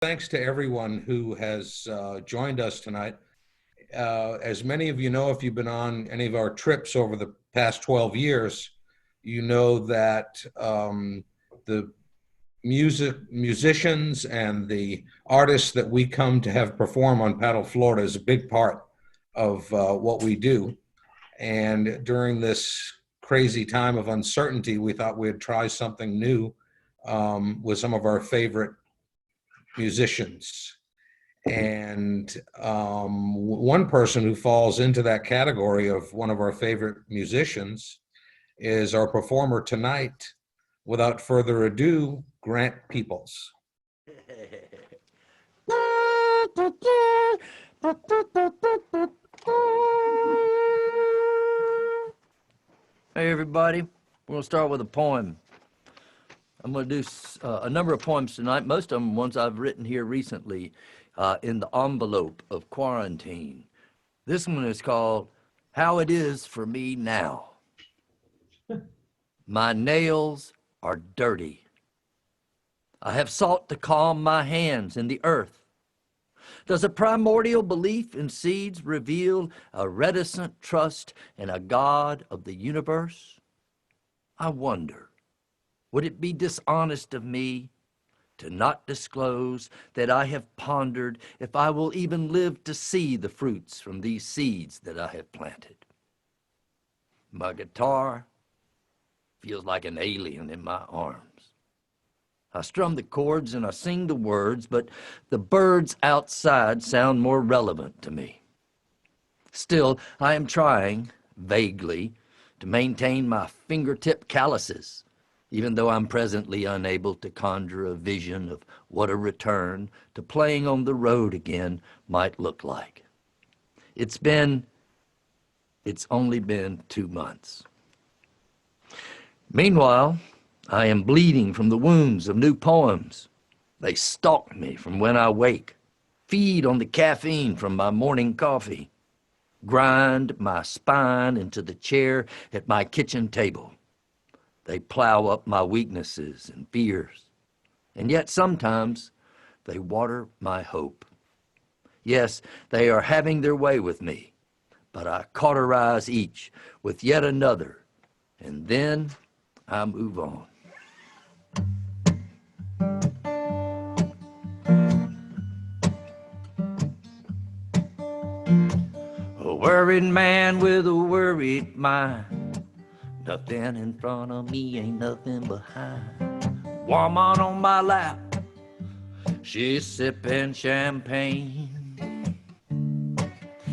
Thanks to everyone who has joined us tonight. As many of you know, if you've been on any of our trips over the past 12 years, you know that the musicians and the artists that we come to have perform on Paddle, Florida is a big part of what we do. And during this crazy time of uncertainty, we thought we'd try something new with some of our favorite musicians. And one person who falls into that category of one of our favorite musicians is our performer tonight. Without further ado, Grant Peeples. Hey everybody, we're going to start with a poem. I'm going to do a number of poems tonight, most of them ones I've written here recently in the envelope of quarantine. This one is called How It Is for Me Now. My nails are dirty. I have sought to calm my hands in the earth. Does a primordial belief in seeds reveal a reticent trust in a God of the universe? I wonder, would it be dishonest of me to not disclose that I have pondered if I will even live to see the fruits from these seeds that I have planted? My guitar feels like an alien in my arms. I strum the chords and I sing the words, but the birds outside sound more relevant to me. Still, I am trying, vaguely, to maintain my fingertip calluses, even though I'm presently unable to conjure a vision of what a return to playing on the road again might look like. It's only been 2 months. Meanwhile, I am bleeding from the wounds of new poems. They stalk me from when I wake, feed on the caffeine from my morning coffee, grind my spine into the chair at my kitchen table. They plow up my weaknesses and fears, and yet sometimes they water my hope. Yes, they are having their way with me, but I cauterize each with yet another, and then I move on. A worried man with a worried mind. Nothing in front of me, ain't nothing behind. Woman on my lap, she's sipping champagne.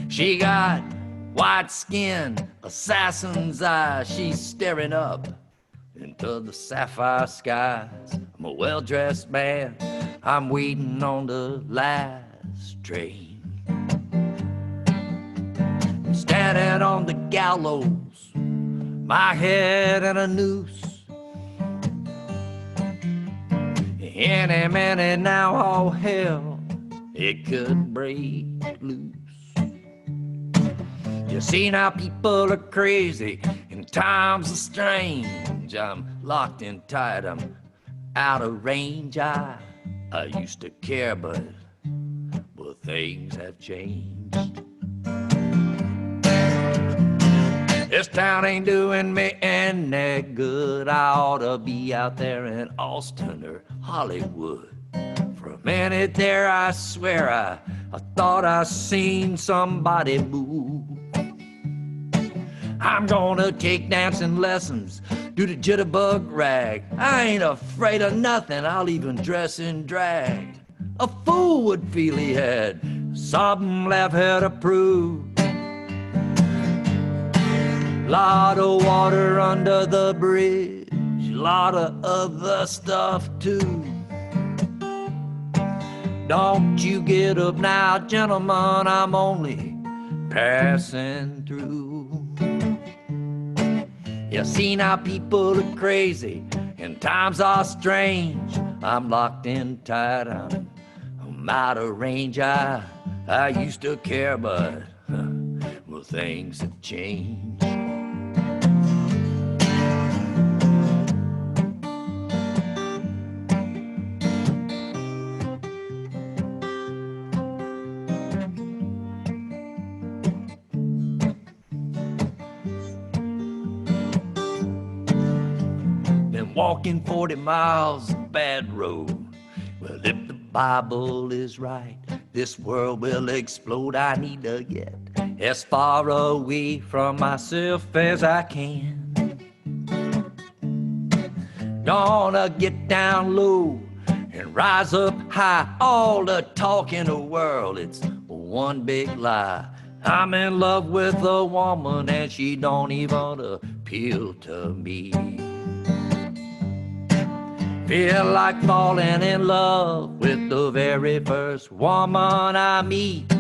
She got white skin, assassin's eyes. She's staring up into the sapphire skies. I'm a well-dressed man, I'm waiting on the last train. I'm standing on the gallows, my head in a noose. Any minute now, all hell, it could break loose. You see now, people are crazy and times are strange. I'm locked in tight, I'm out of range. I used to care, but things have changed. This town ain't doing me any good. I ought to be out there in Austin or Hollywood. For a minute there, I swear I thought I seen somebody move. I'm gonna take dancing lessons, do the jitterbug rag. I ain't afraid of nothing, I'll even dress in drag. A fool would feel he had something left here to prove. Lot of water under the bridge, lot of other stuff too. Don't you get up now, gentlemen, I'm only passing through. You see now, people are crazy and times are strange. I'm locked in tight, I'm out of range. I used to care, but well, things have changed. walking 40 miles of bad road. Well, if the Bible is right, this world will explode. I need to get as far away from myself as I can. Gonna get down low and rise up high. All the talk in the world, it's one big lie. I'm in love with a woman and she don't even appeal to me. Feel like falling in love with the very first woman I meet,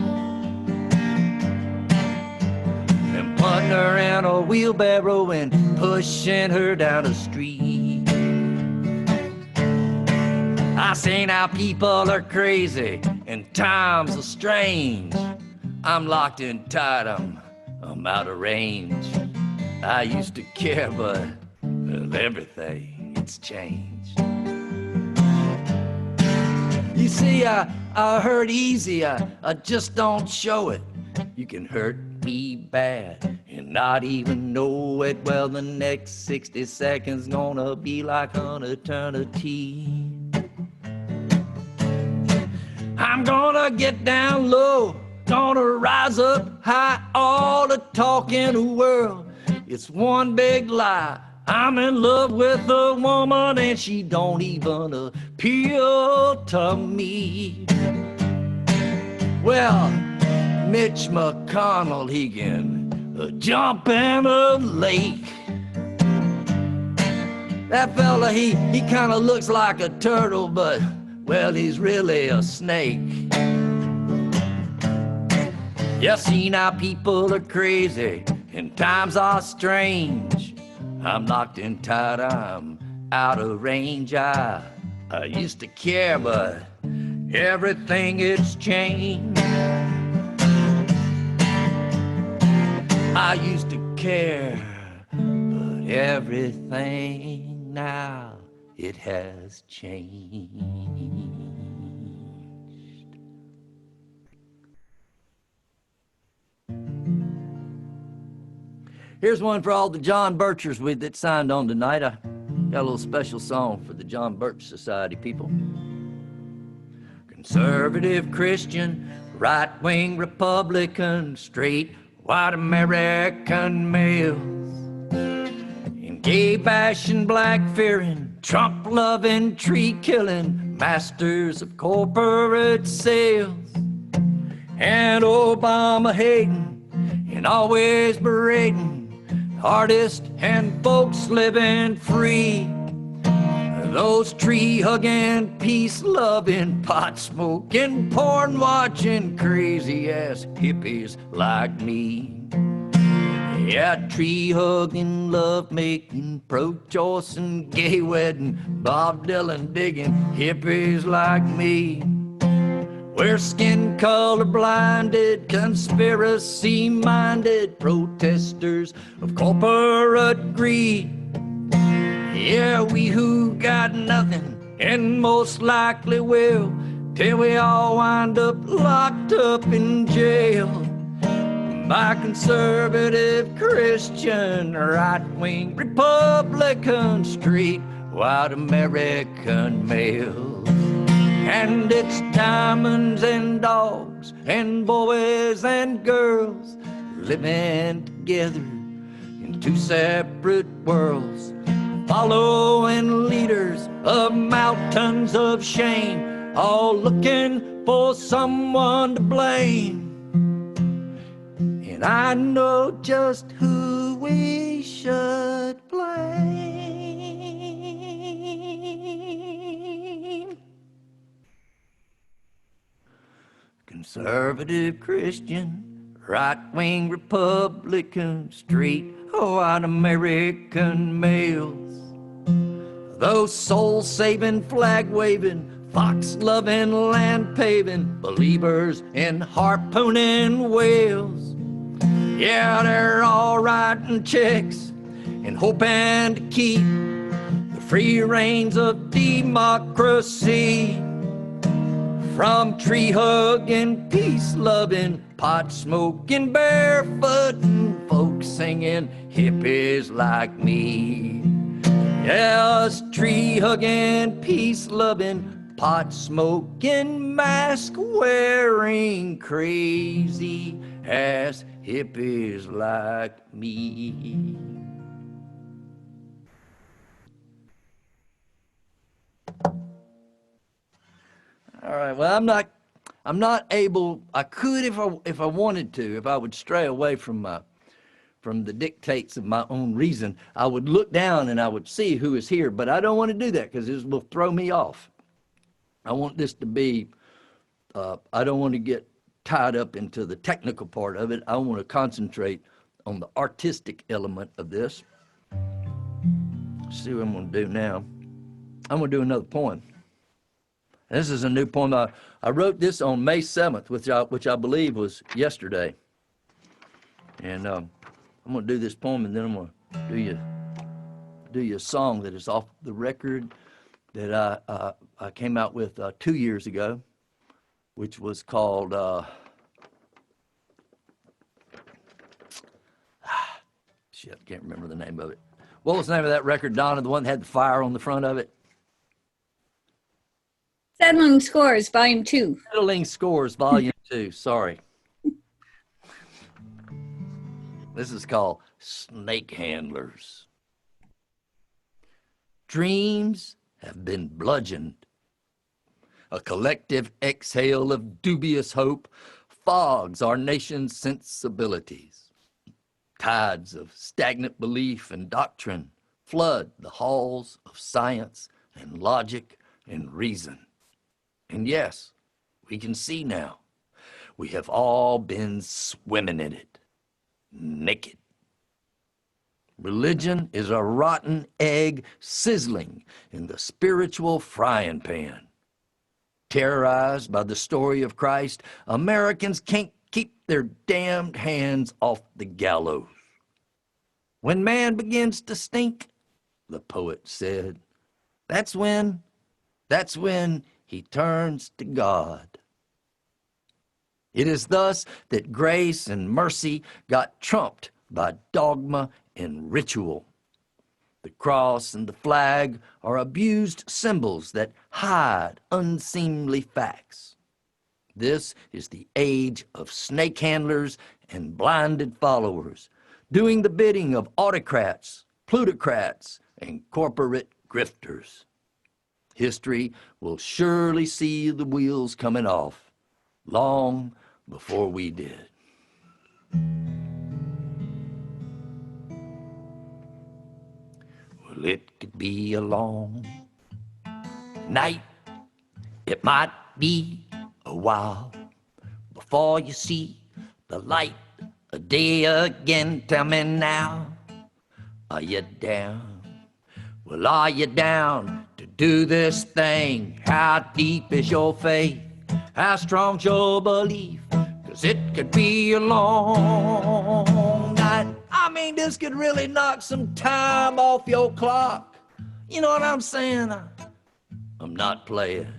and putting her in a wheelbarrow and pushing her down the street. I seen how people are crazy and times are strange. I'm locked in tight, I'm out of range. I used to care, but well, everything, it's changed. You see, I hurt easy, I just don't show it. You can hurt me bad and not even know it. Well, the next 60 seconds gonna be like an eternity. I'm gonna get down low, gonna rise up high. All the talk in the world, it's one big lie. I'm in love with a woman and she don't even appeal to me. Well, Mitch McConnell, he can jump in a lake. That fella, he kind of looks like a turtle, but well, he's really a snake. You see now people are crazy and times are strange. I'm locked in tight, I'm out of range. I used to care, but everything it's changed. I used to care, but everything now it has changed. Here's one for all the John Birchers that signed on tonight. I got a little special song for the John Birch Society people. Conservative Christian, right-wing Republican, straight white American males, and gay bashing, black fearing, Trump loving, tree killing, masters of corporate sales, and Obama hating and always berating artists and folks living free. Those tree-hugging, peace-loving, pot-smoking, porn-watching, crazy-ass hippies like me. Yeah, tree-hugging, love-making, pro-choice and gay wedding, Bob Dylan digging hippies like me. We're skin color blinded, conspiracy minded protesters of corporate greed. Yeah, we who got nothing and most likely will, till we all wind up locked up in jail by conservative Christian, right-wing Republican, straight white American males. And it's diamonds and dogs and boys and girls living together in two separate worlds, following leaders of mountains of shame, all looking for someone to blame. And I know just who we should blame. Conservative Christian, right-wing Republican, straight white American males. Those soul-saving, flag-waving, fox-loving, land-paving, believers in harpooning whales. Yeah, they're all writing checks and hoping to keep the free reins of democracy from tree-hugging, peace-loving, pot-smoking, barefooting folks singing hippies like me. Yes, tree-hugging, peace-loving, pot-smoking, mask-wearing, crazy-ass hippies like me. All right, well, I'm not able, I could if I wanted to, if I would stray away from the dictates of my own reason, I would look down and I would see who is here, but I don't want to do that because this will throw me off. I want this to be, I don't want to get tied up into the technical part of it. I want to concentrate on the artistic element of this. Let's see what I'm going to do now. I'm going to do another poem. This is a new poem. I wrote this on May 7th, which I believe was yesterday. And I'm going to do this poem, and then I'm going to do you a song that is off the record that I came out with 2 years ago, which was called shit, I can't remember the name of it. What was the name of that record, Donna? The one that had the fire on the front of it? Settling Scores, Volume 2. Settling Scores, Volume 2. Sorry. This is called Snake Handlers. Dreams have been bludgeoned. A collective exhale of dubious hope fogs our nation's sensibilities. Tides of stagnant belief and doctrine flood the halls of science and logic and reason. And yes, we can see now, we have all been swimming in it, naked. Religion is a rotten egg sizzling in the spiritual frying pan. Terrorized by the story of Christ, Americans can't keep their damned hands off the gallows. When man begins to stink, the poet said, that's when he turns to God. It is thus that grace and mercy got trumped by dogma and ritual. The cross and the flag are abused symbols that hide unseemly facts. This is the age of snake handlers and blinded followers, doing the bidding of autocrats, plutocrats, and corporate grifters. History will surely see the wheels coming off long before we did. Well, it could be a long night. It might be a while before you see the light of day again. Tell me now, are you down? Well, are you down to do this thing? How deep is your faith? How strong's your belief? 'Cause it could be a long night. I mean, this could really knock some time off your clock. You know what I'm saying? I'm not playing.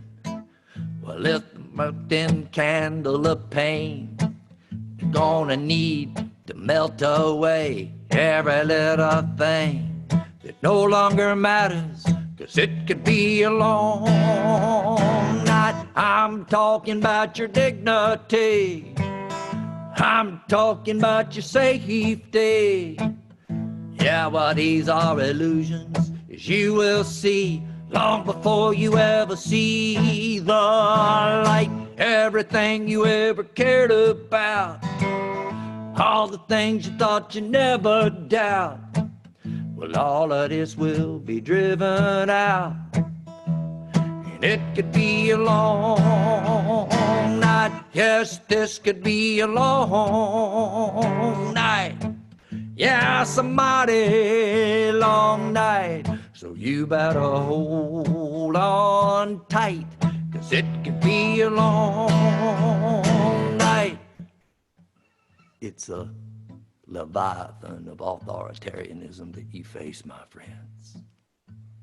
Well, if the melting candle of pain, you're gonna need to melt away every little thing that no longer matters, 'cause it could be a long night. I'm talking about your dignity. I'm talking about your safety. Yeah, well, these are illusions, as you will see, long before you ever see the light. Everything you ever cared about, all the things you thought you never doubt, well, all of this will be driven out. And it could be a long night. Yes, this could be a long night. Yeah, it's a mighty long night. So you better hold on tight, 'cause it could be a long night. It's a leviathan of authoritarianism that you face, my friends.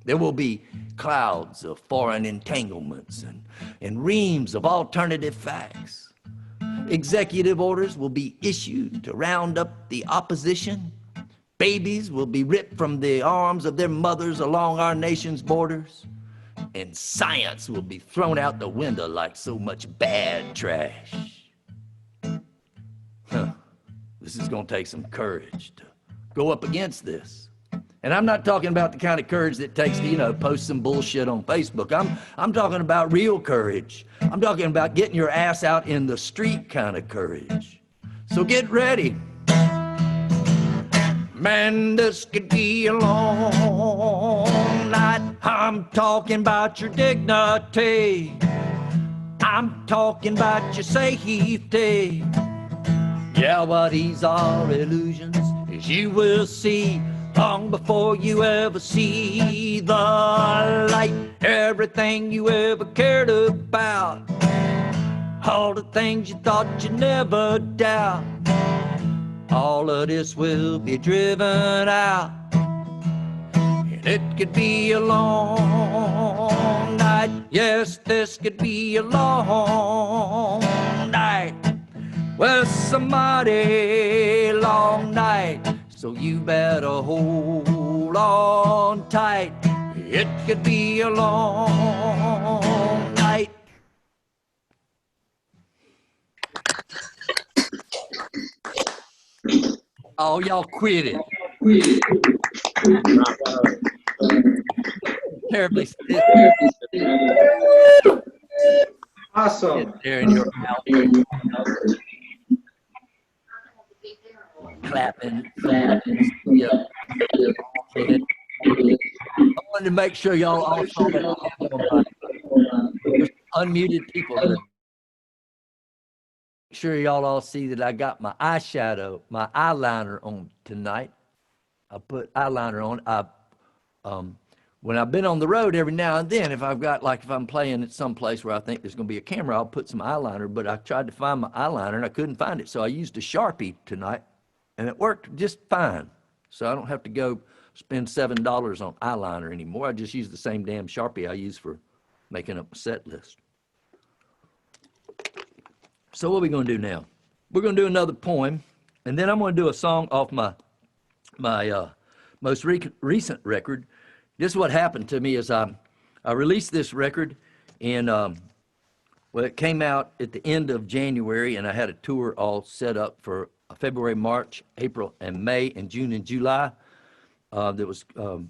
There will be clouds of foreign entanglements and reams of alternative facts. Executive orders will be issued to round up the opposition Babies will be ripped from the arms of their mothers along our nation's borders. And science will be thrown out the window like so much bad trash. This is going to take some courage to go up against this. And I'm not talking about the kind of courage that takes to, post some bullshit on Facebook. I'm talking about real courage. I'm talking about getting your ass out in the street kind of courage. So get ready. Man, this could be a long night. I'm talking about your dignity. I'm talking about your safety. Yeah, what these are illusions, as you will see, long before you ever see the light. Everything you ever cared about, all the things you thought you'd never doubt, all of this will be driven out. And it could be a long night. Yes, this could be a long night. Well, it's a mighty long night, so you better hold on tight. It could be a long night. Oh, y'all quit it. Terribly stiff. Awesome. There in your mouth. Clapping. Yeah. I wanted to make sure y'all all saw that. There's unmuted people there. Make sure y'all all see that I got my eyeshadow, my eyeliner on tonight. I put eyeliner on. When I've been on the road, every now and then, if I'm playing at some place where I think there's going to be a camera, I'll put some eyeliner. But I tried to find my eyeliner and I couldn't find it, so I used a Sharpie tonight, and it worked just fine. So I don't have to go spend $7 on eyeliner anymore. I just use the same damn Sharpie I use for making up a set list. So what are we going to do now? We're going to do another poem, and then I'm going to do a song off my most recent record. This is what happened to me is I released this record in, it came out at the end of January, and I had a tour all set up for February, March, April, and May, and June, and July. So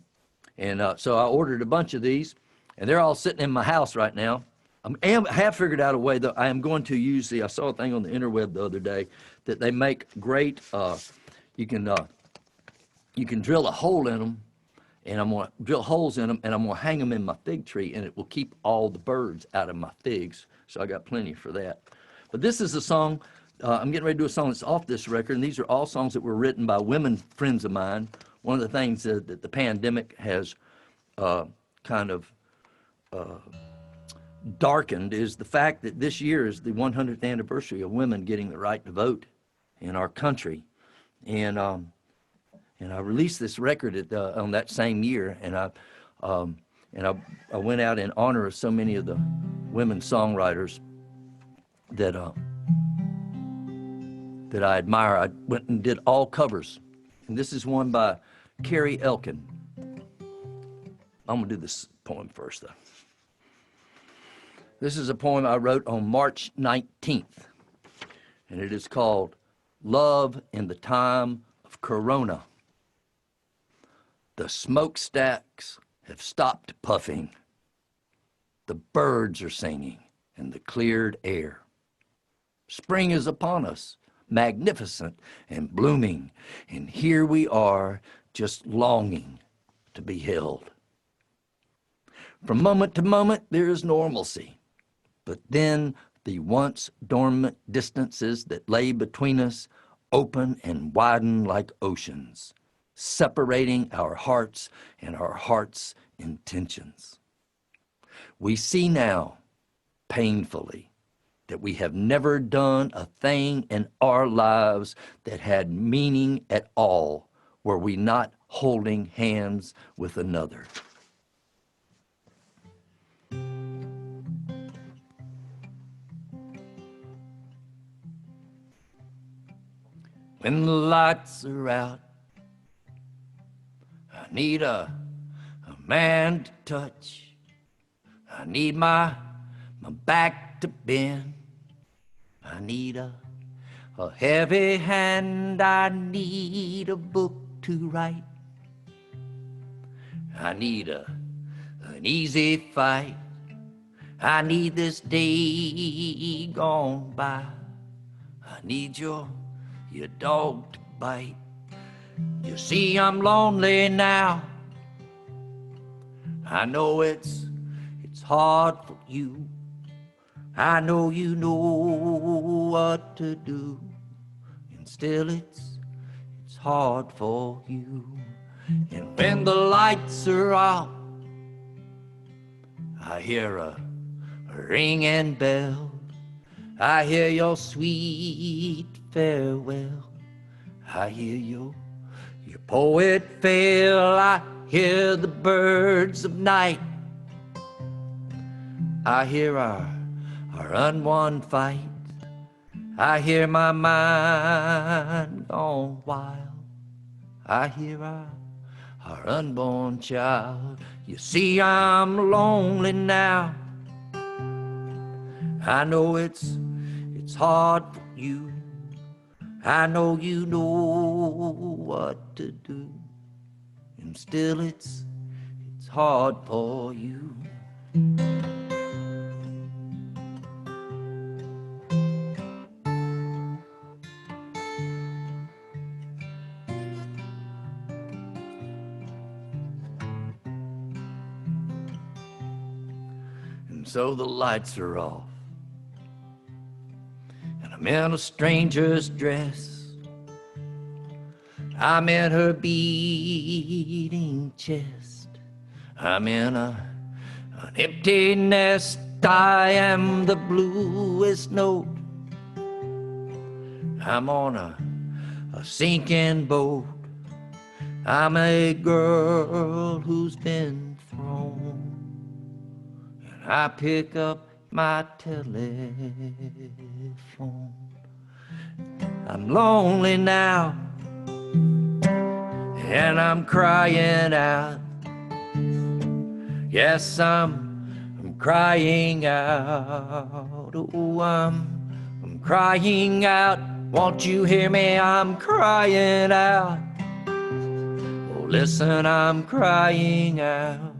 I ordered a bunch of these, and they're all sitting in my house right now. I have figured out a way that I am going to use I saw a thing on the interweb the other day that they make great, you can drill a hole in them, and I'm going to drill holes in them, and I'm going to hang them in my fig tree, and it will keep all the birds out of my figs. So I got plenty for that. But this is a song, I'm getting ready to do a song that's off this record, and these are all songs that were written by women friends of mine. One of the things that the pandemic has kind of darkened is the fact that this year is the 100th anniversary of women getting the right to vote in our country. And I released this record on that same year, and I went out in honor of so many of the women songwriters that I admire. I went and did all covers, and this is one by Carrie Elkin. I'm gonna do this poem first, though. This is a poem I wrote on March 19th, and it is called "Love in the Time of Corona." The smokestacks have stopped puffing. The birds are singing in the cleared air. Spring is upon us, magnificent and blooming, and here we are just longing to be held. From moment to moment, there is normalcy, but then the once dormant distances that lay between us open and widen like oceans, separating our hearts and our hearts' intentions. We see now, painfully, that we have never done a thing in our lives that had meaning at all were we not holding hands with another. When the lights are out need a man to touch. I need my back to bend. I need a heavy hand. I need a book to write. I need an easy fight. I need this day gone by. I need your dog to bite. You see, I'm lonely now. I know it's hard for you. I know you know what to do, and still it's hard for you. And when the lights are out, I hear a ringing bell. I hear your sweet farewell. I hear your poet fail. I hear the birds of night. I hear our unwon fight. I hear my mind gone wild. I hear our unborn child. You see, I'm lonely now. I know it's hard for you. I know you know what to do, and still it's hard for you. And so the lights are off, and I'm in a stranger's dress. I'm in her beating chest. I'm in an empty nest. I am the bluest note. I'm on a sinking boat. I'm a girl who's been thrown. And I pick up my telephone. I'm lonely now, and I'm crying out. Yes, I'm crying out. Oh, I'm crying out. Won't you hear me? I'm crying out. Oh, listen, I'm crying out.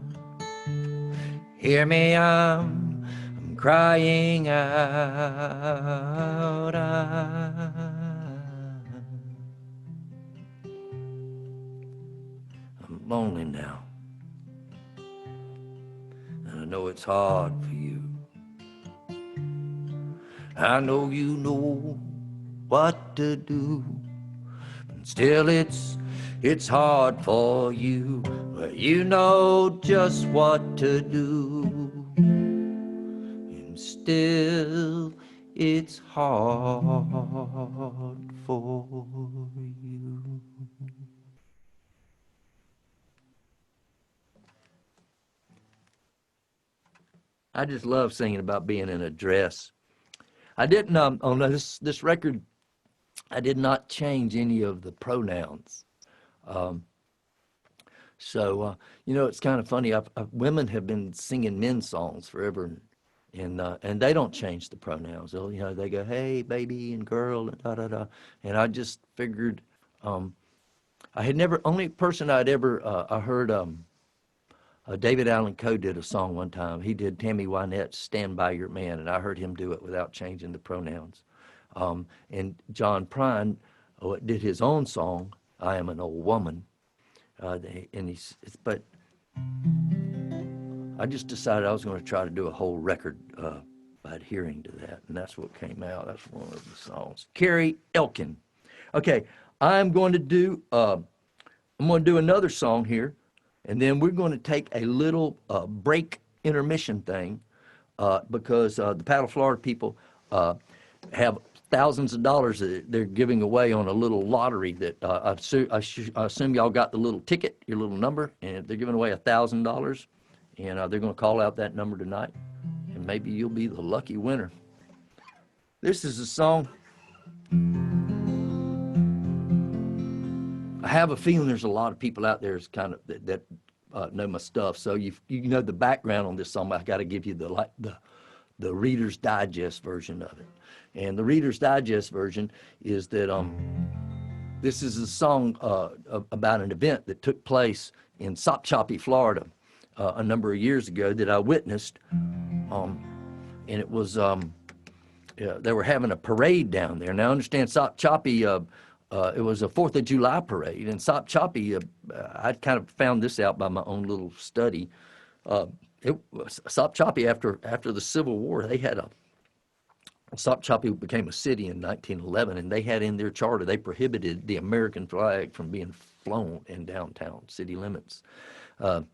Hear me, I'm crying out. I'm lonely now, and I know it's hard for you. I know you know what to do, and still it's hard for you. But you know just what to do, and still it's hard for you. I just love singing about being in a dress. I didn't on this record. I did not change any of the pronouns. So you know, it's kind of funny. Women have been singing men's songs forever, and they don't change the pronouns. They'll, you know, they go, "Hey, baby," and "girl," and da da da. And I just figured, I had never. Only person I'd ever I heard. David Allan Coe did a song one time. He did Tammy Wynette's "Stand By Your Man," and I heard him do it without changing the pronouns. And John Prine did his own song, "I Am an Old Woman," but I just decided I was going to try to do a whole record by adhering to that, and that's what came out. That's one of the songs. Carrie Elkin. Okay, I'm going to do another song here. And then we're going to take a little break intermission thing because the Paddle Florida people have thousands of dollars that they're giving away on a little lottery that I assume y'all got the little ticket, your little number, and they're giving away $1,000. And they're going to call out that number tonight, and maybe you'll be the lucky winner. This is a song I have a feeling there's a lot of people out there that know my stuff. So you know the background on this song. I got to give you the Reader's Digest version of it. And the Reader's Digest version is that this is a song about an event that took place in Sopchoppy, Florida, a number of years ago that I witnessed. And it was they were having a parade down there. Now, I understand Sopchoppy, it was a 4th of July parade. And Sopchoppy, I kind of found this out by my own little study. Sopchoppy, after the Civil War, they had Sopchoppy became a city in 1911, and they had in their charter, they prohibited the American flag from being flown in downtown city limits. That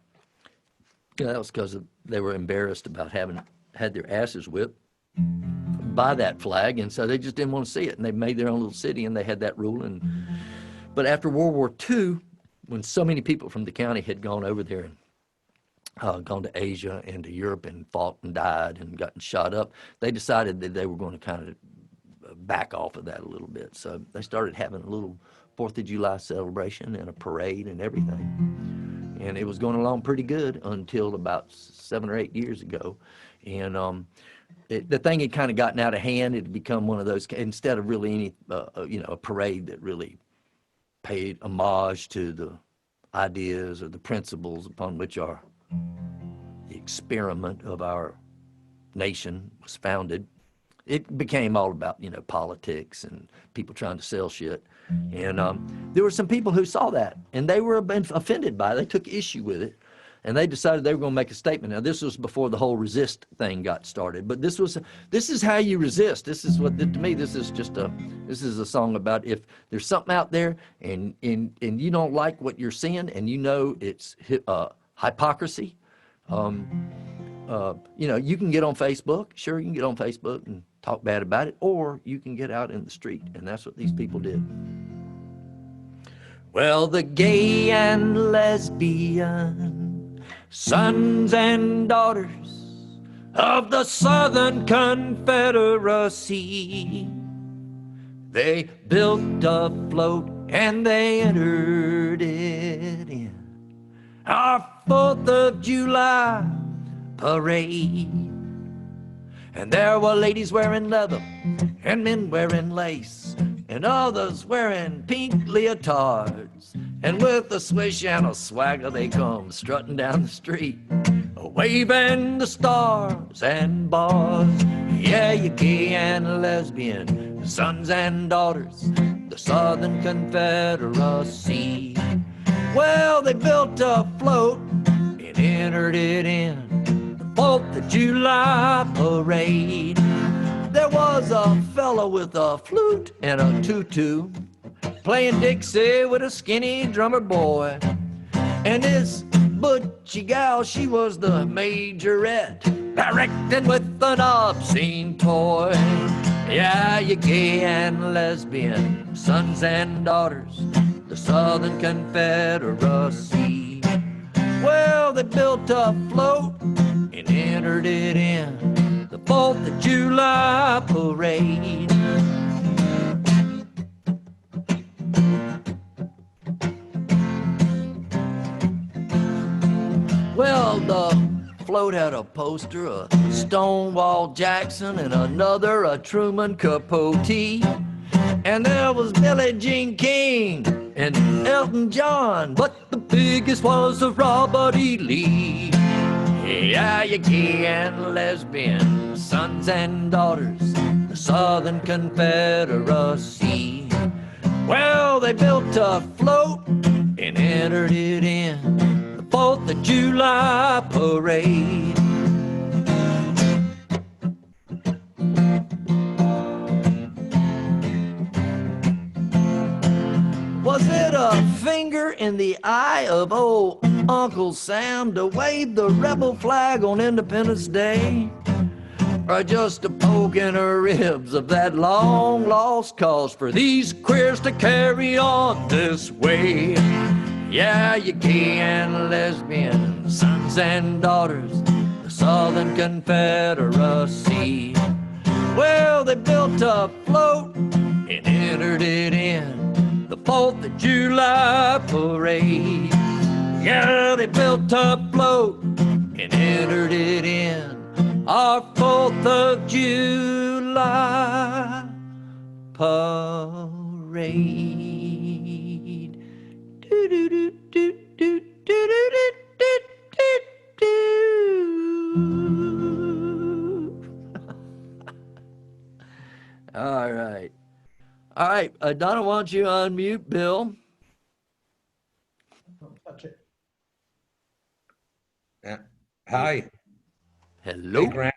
was because they were embarrassed about having had their asses whipped by that flag, and so they just didn't want to see it, and they made their own little city, and they had that rule. But after World War II, when so many people from the county had gone over there and gone to Asia and to Europe and fought and died and gotten shot up, they decided that they were going to kind of back off of that a little bit. So they started having a little 4th of July celebration and a parade and everything. And it was going along pretty good until about 7 or 8 years ago. And the thing had kind of gotten out of hand. It had become one of those, instead of really any, a parade that really paid homage to the ideas or the principles upon which the experiment of our nation was founded. It became all about, politics and people trying to sell shit. And there were some people who saw that, and they were offended by it. They took issue with it, and they decided they were going to make a statement. Now, this was before the whole resist thing got started, but this is how you resist. This is what, to me, this is a song about if there's something out there and you don't like what you're seeing, and it's hypocrisy. You can get on Facebook. Sure, you can get on Facebook and talk bad about it, or you can get out in the street, and that's what these people did. Well, the gay and lesbian, sons and daughters of the Southern Confederacy, they built a float and they entered it in our 4th of July parade. And there were ladies wearing leather and men wearing lace and others wearing pink leotards. And with a swish and a swagger they come strutting down the street, waving the stars and bars. Yeah, you gay and lesbian, sons and daughters, the Southern Confederacy. Well, they built a float and entered it in the 4th of July parade. There was a fella with a flute and a tutu playing Dixie with a skinny drummer boy. And this butchy gal, she was the majorette, directing with an obscene toy. Yeah, you gay and lesbian, sons and daughters, the Southern Confederacy. Well, they built a float and entered it in the 4th of July parade. Well, the float had a poster of Stonewall Jackson and another of Truman Capote. And there was Billie Jean King and Elton John, but the biggest was of Robert E. Lee. Yeah, you gay and lesbian, sons and daughters, the Southern Confederacy. Well, they built a float and entered it in the 4th of July parade. Was it a finger in the eye of old Uncle Sam to wave the rebel flag on Independence Day? Or just a poke in the ribs of that long lost cause for these queers to carry on this way? Yeah, you gay and lesbian, sons and daughters, the Southern Confederacy. Well, they built a float and entered it in the 4th of July parade. Yeah, they built a float and entered it in our 4th of July parade. Do, do, do, do, do, do, do, do, do, do, do. All right. All right, Donna, why don't you unmute Bill? Don't touch it. Yeah. Hi. Hello. Hey, Grant.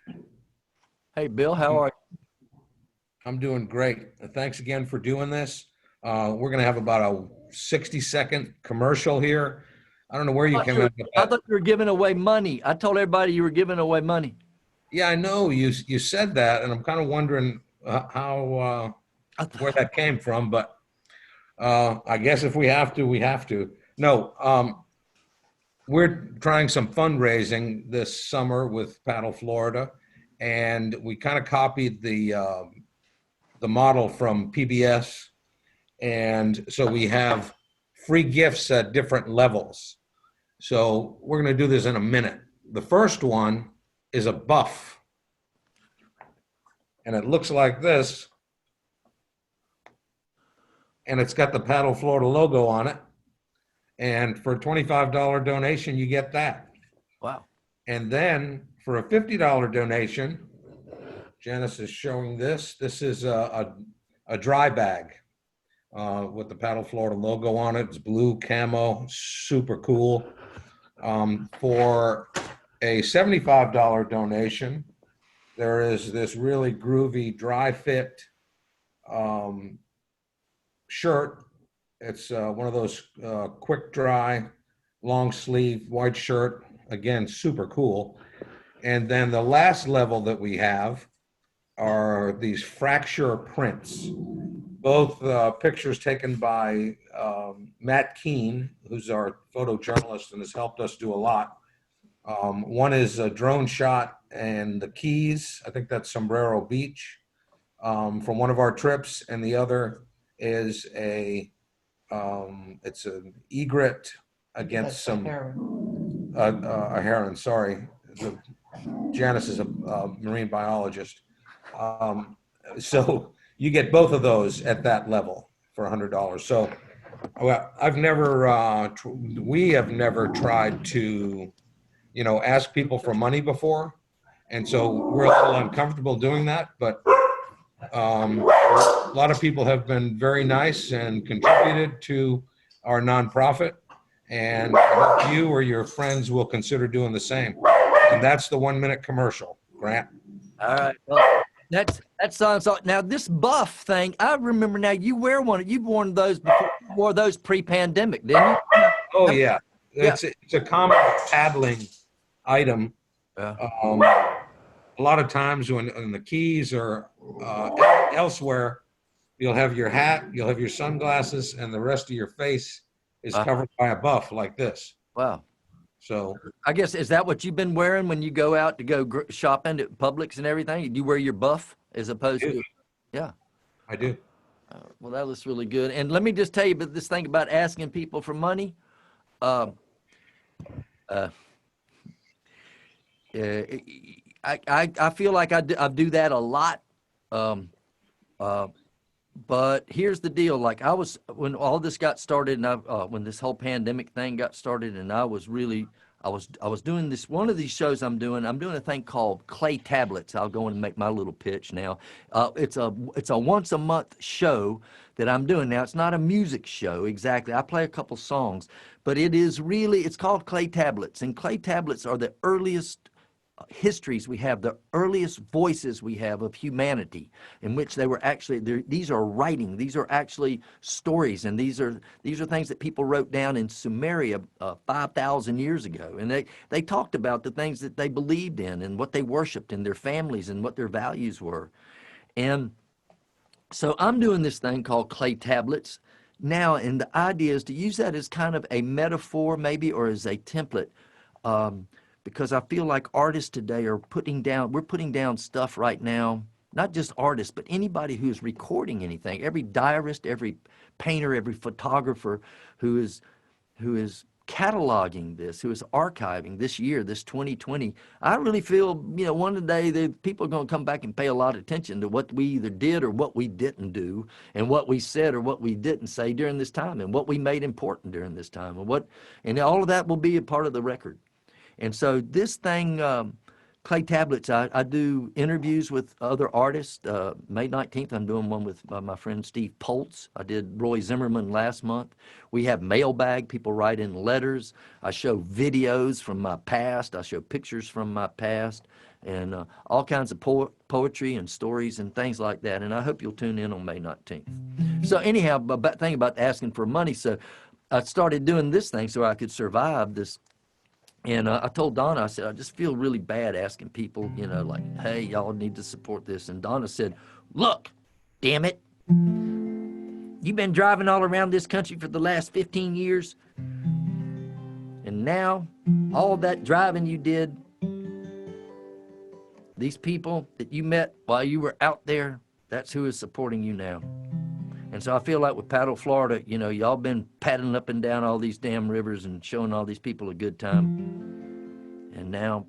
Hey, Bill, how are you? I'm doing great. Thanks again for doing this. We're going to have about a 60-second commercial here. I don't know where you came up with I that. thought you were giving away money. I told everybody you were giving away money. Yeah, I know you said that, and I'm kind of wondering how where that came from. But I guess if we have to, we have to. No, we're trying some fundraising this summer with Paddle Florida, and we kind of copied the model from PBS, and so we have free gifts at different levels. So we're going to do this in a minute. The first one is a buff, and it looks like this, and it's got the Paddle Florida logo on it. And for a $25 donation, you get that. Wow. And then for a $50 donation, Janice is showing this. This is a dry bag with the Paddle Florida logo on it. It's blue camo, super cool. For a $75 donation, there is this really groovy dry fit shirt. It's one of those quick dry, long sleeve, white shirt. Again, super cool. And then the last level that we have are these fracture prints. Both pictures taken by Matt Keene, who's our photojournalist and has helped us do a lot. One is a drone shot and the Keys. I think that's Sombrero Beach from one of our trips. And the other is it's an egret against some a heron. Sorry, Janice is a marine biologist. So you get both of those at that level for $100. So I've never, we have never tried to, ask people for money before. And so we're a little uncomfortable doing that, but a lot of people have been very nice and contributed to our nonprofit. And I hope you or your friends will consider doing the same. And that's the 1 minute commercial, Grant. All right. Well, that sounds like, now this buff thing, I remember now you've worn those before, you wore those pre-pandemic, didn't you? Oh yeah. It's a common paddling item. Yeah. A lot of times when the Keys or elsewhere, you'll have your hat, you'll have your sunglasses, and the rest of your face is covered by a buff like this. Wow. So I guess, is that what you've been wearing when you go out to go shopping at Publix and everything? Do you wear your buff as opposed to? Yeah. I do. Well, that looks really good. And let me just tell you about this thing about asking people for money. I feel like I do that a lot. But here's the deal. Like when all this got started and when this whole pandemic thing got started, and I was doing this, one of these shows I'm doing a thing called Clay Tablets. I'll go in and make my little pitch now. It's a once a month show that I'm doing now. It's not a music show exactly. I play a couple songs, but it's called Clay Tablets, and Clay Tablets are the earliest histories we have, the earliest voices we have of humanity, in which they were actually, these are writing, these are actually stories, and these are things that people wrote down in Sumeria 5,000 years ago, and they talked about the things that they believed in and what they worshiped and their families and what their values were. And so I'm doing this thing called Clay Tablets now, and the idea is to use that as kind of a metaphor maybe, or as a template, because I feel like artists today are we're putting down stuff right now not just artists, but anybody who is recording anything, every diarist, every painter, every photographer who is cataloging this, who is archiving this year, this 2020. I really feel, one day the people are going to come back and pay a lot of attention to what we either did or what we didn't do, and what we said or what we didn't say during this time, and what we made important during this time, and all of that will be a part of the record. And so this thing, Clay Tablets, I do interviews with other artists. May 19th, I'm doing one with my friend Steve Poltz. I did Roy Zimmerman last month. We have mailbag. People write in letters. I show videos from my past. I show pictures from my past, and all kinds of poetry and stories and things like that. And I hope you'll tune in on May 19th. So anyhow, thing about asking for money. So I started doing this thing so I could survive this. And I told Donna, I said, I just feel really bad asking people, like, hey, y'all need to support this. And Donna said, look, damn it, you've been driving all around this country for the last 15 years. And now all that driving you did, these people that you met while you were out there, that's who is supporting you now. And so I feel like with Paddle Florida, y'all been paddling up and down all these damn rivers and showing all these people a good time. And now,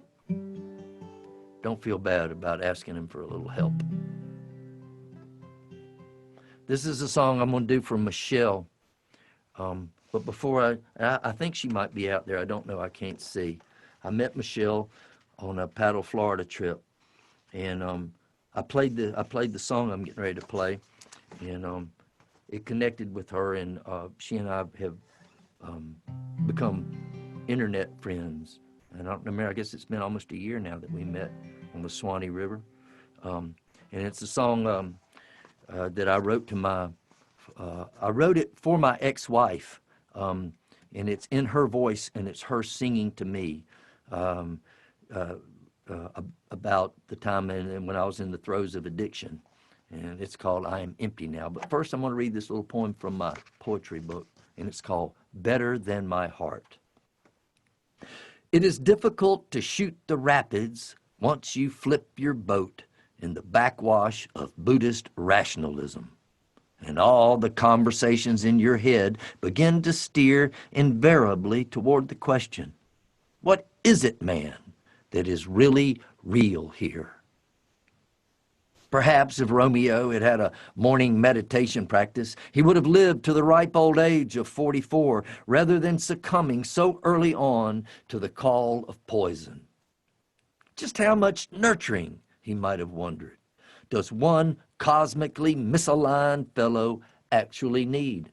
don't feel bad about asking them for a little help. This is a song I'm going to do for Michelle. But before I think she might be out there. I don't know. I can't see. I met Michelle on a Paddle Florida trip. And I played the song I'm getting ready to play. And it connected with her, and she and I have become internet friends. And I don't remember, I guess it's been almost a year now that we met on the Swanee River. And it's a song that I wrote to I wrote it for my ex-wife. And it's in her voice, and it's her singing to me about the time when I was in the throes of addiction. And it's called I Am Empty Now. But first I'm going to read this little poem from my poetry book, and it's called Better Than My Heart. It is difficult to shoot the rapids once you flip your boat in the backwash of Buddhist rationalism, and all the conversations in your head begin to steer invariably toward the question, what is it, man, that is really real here? Perhaps if Romeo had had a morning meditation practice, he would have lived to the ripe old age of 44 rather than succumbing so early on to the call of poison. Just how much nurturing, he might have wondered, does one cosmically misaligned fellow actually need?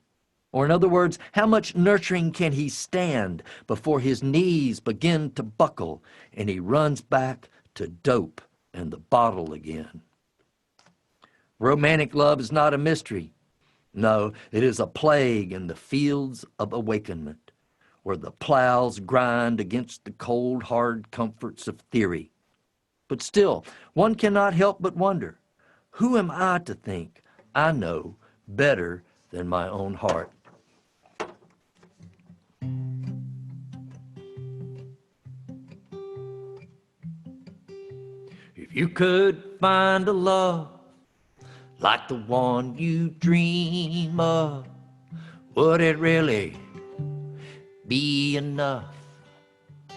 Or in other words, how much nurturing can he stand before his knees begin to buckle and he runs back to dope and the bottle again? Romantic love is not a mystery. No, it is a plague in the fields of awakenment, where the plows grind against the cold, hard comforts of theory. But still, one cannot help but wonder, who am I to think I know better than my own heart? If you could find a love like the one you dream of, would it really be enough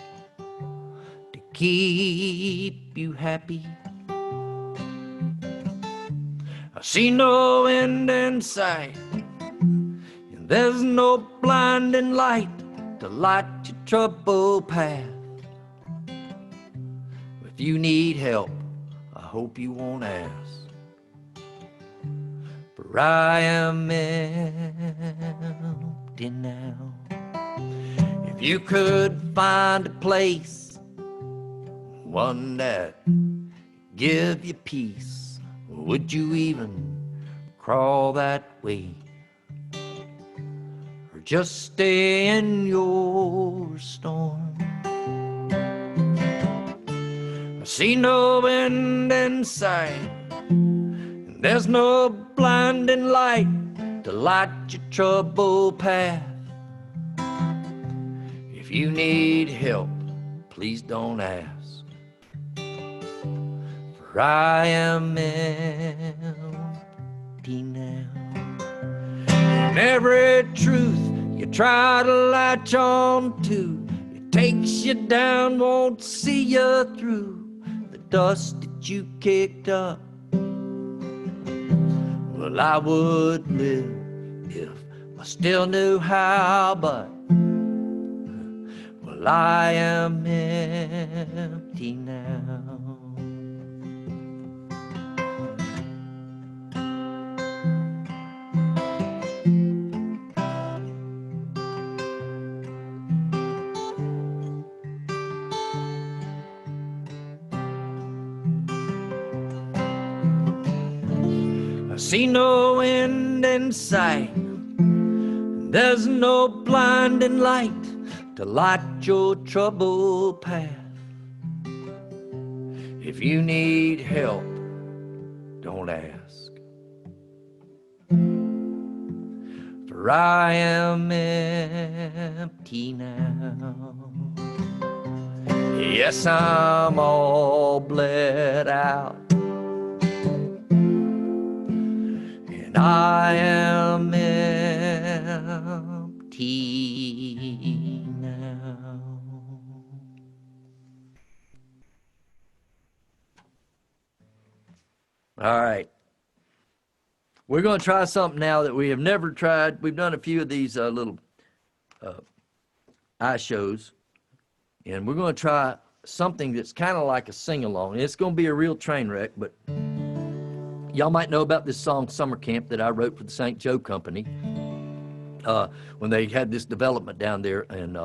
to keep you happy? I see no end in sight, and there's no blinding light to light your troubled path. If you need help, I hope you won't ask. For I am empty now. If you could find a place, one that give you peace, would you even crawl that way? Or just stay in your storm? I see no end in sight, and there's no blinding light to light your troubled path. If you need help, please don't ask. For for I am empty now. And every truth you try to latch on to, it takes you down, won't see you through. The dust that you kicked up, well, I would live if I still knew how, but well, I am empty now. I see no end in sight. There's no blinding light to light your troubled path. If you need help, don't ask. For I am empty now. Yes, I'm all bled out. And I am empty now. All right. We're going to try something now that we have never tried. We've done a few of these little eye shows, and we're going to try something that's kind of like a sing-along. It's going to be a real train wreck, but y'all might know about this song, Summer Camp, that I wrote for the St. Joe Company when they had this development down there in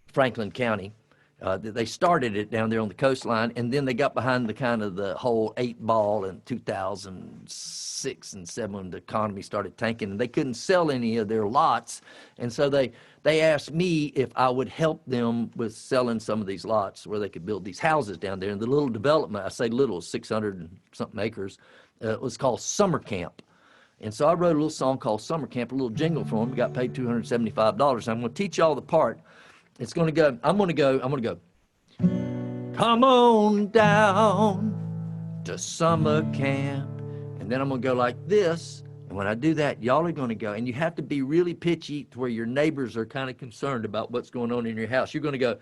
Franklin County. They started it down there on the coastline, and then they got behind the kind of the whole 8-ball in 2006 and 7 when the economy started tanking, and they couldn't sell any of their lots. And so they asked me if I would help them with selling some of these lots where they could build these houses down there. And the little development, I say little, 600 and something acres, was called Summer Camp. And so I wrote a little song called Summer Camp, a little jingle for them. We got paid $275. I'm going to teach y'all the part. It's going to go, I'm going to go, come on down to summer camp. And then I'm going to go like this. And when I do that, y'all are going to go, and you have to be really pitchy to where your neighbors are kind of concerned about what's going on in your house. You're going to go,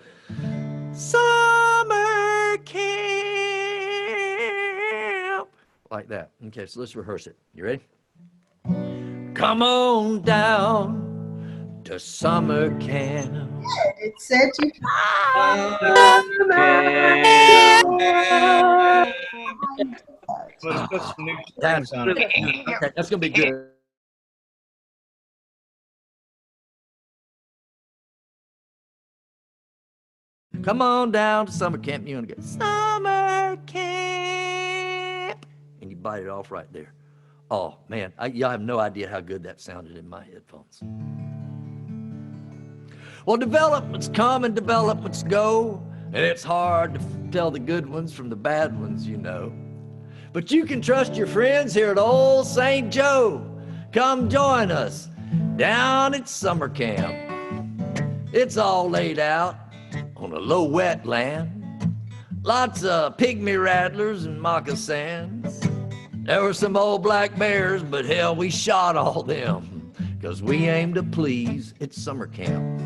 summer camp, like that. Okay, so let's rehearse it. You ready? Come on down to summer camp. It said you. Let's put some new That's strings on really it. good. Okay, that's gonna be good. Come on down to summer camp. You're gonna go summer camp, and you bite it off right there. Oh man, y'all have no idea how good that sounded in my headphones. Well, developments come and developments go, and it's hard to tell the good ones from the bad ones, you know. But you can trust your friends here at old St. Joe. Come join us down at summer camp. It's all laid out on a low wetland. Lots of pygmy rattlers and moccasins. There were some old black bears, but hell, we shot all them, 'cause we aim to please at summer camp.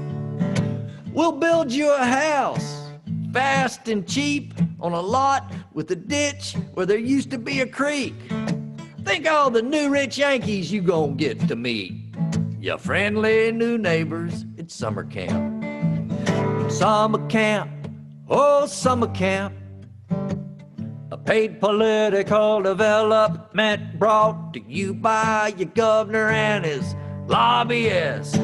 We'll build you a house, fast and cheap, on a lot with a ditch where there used to be a creek. Think all the new rich Yankees you gon' get to meet. Your friendly new neighbors at summer camp. Summer camp, oh summer camp. A paid political development brought to you by your governor and his lobbyists.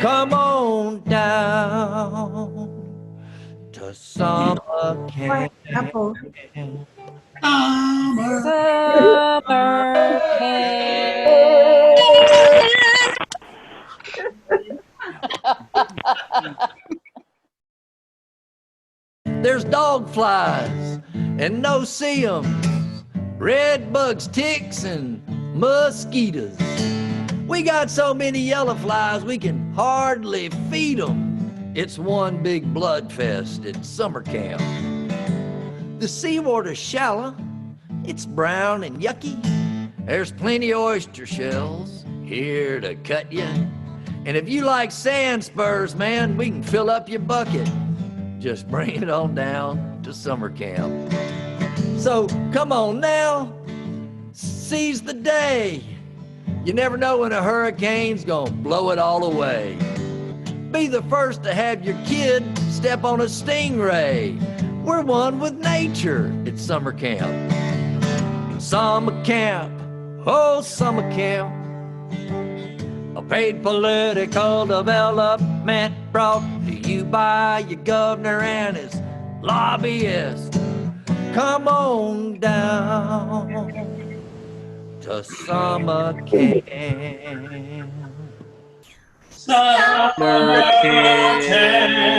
Come on down to summer camp. Apple. Summer camp. There's dog flies and no-see-ums, red bugs, ticks, and mosquitoes. We got so many yellow flies we can hardly feed them. It's one big blood fest at summer camp. The seawater's shallow, it's brown and yucky. There's plenty of oyster shells here to cut you. And if you like sand spurs, man, we can fill up your bucket. Just bring it on down to summer camp. So come on now, seize the day. You never know when a hurricane's gonna blow it all away. Be the first to have your kid step on a stingray. We're one with nature at summer camp. Summer camp, oh summer camp. A paid political development brought to you by your governor and his lobbyists. Come on down to summer camp. Summer camp.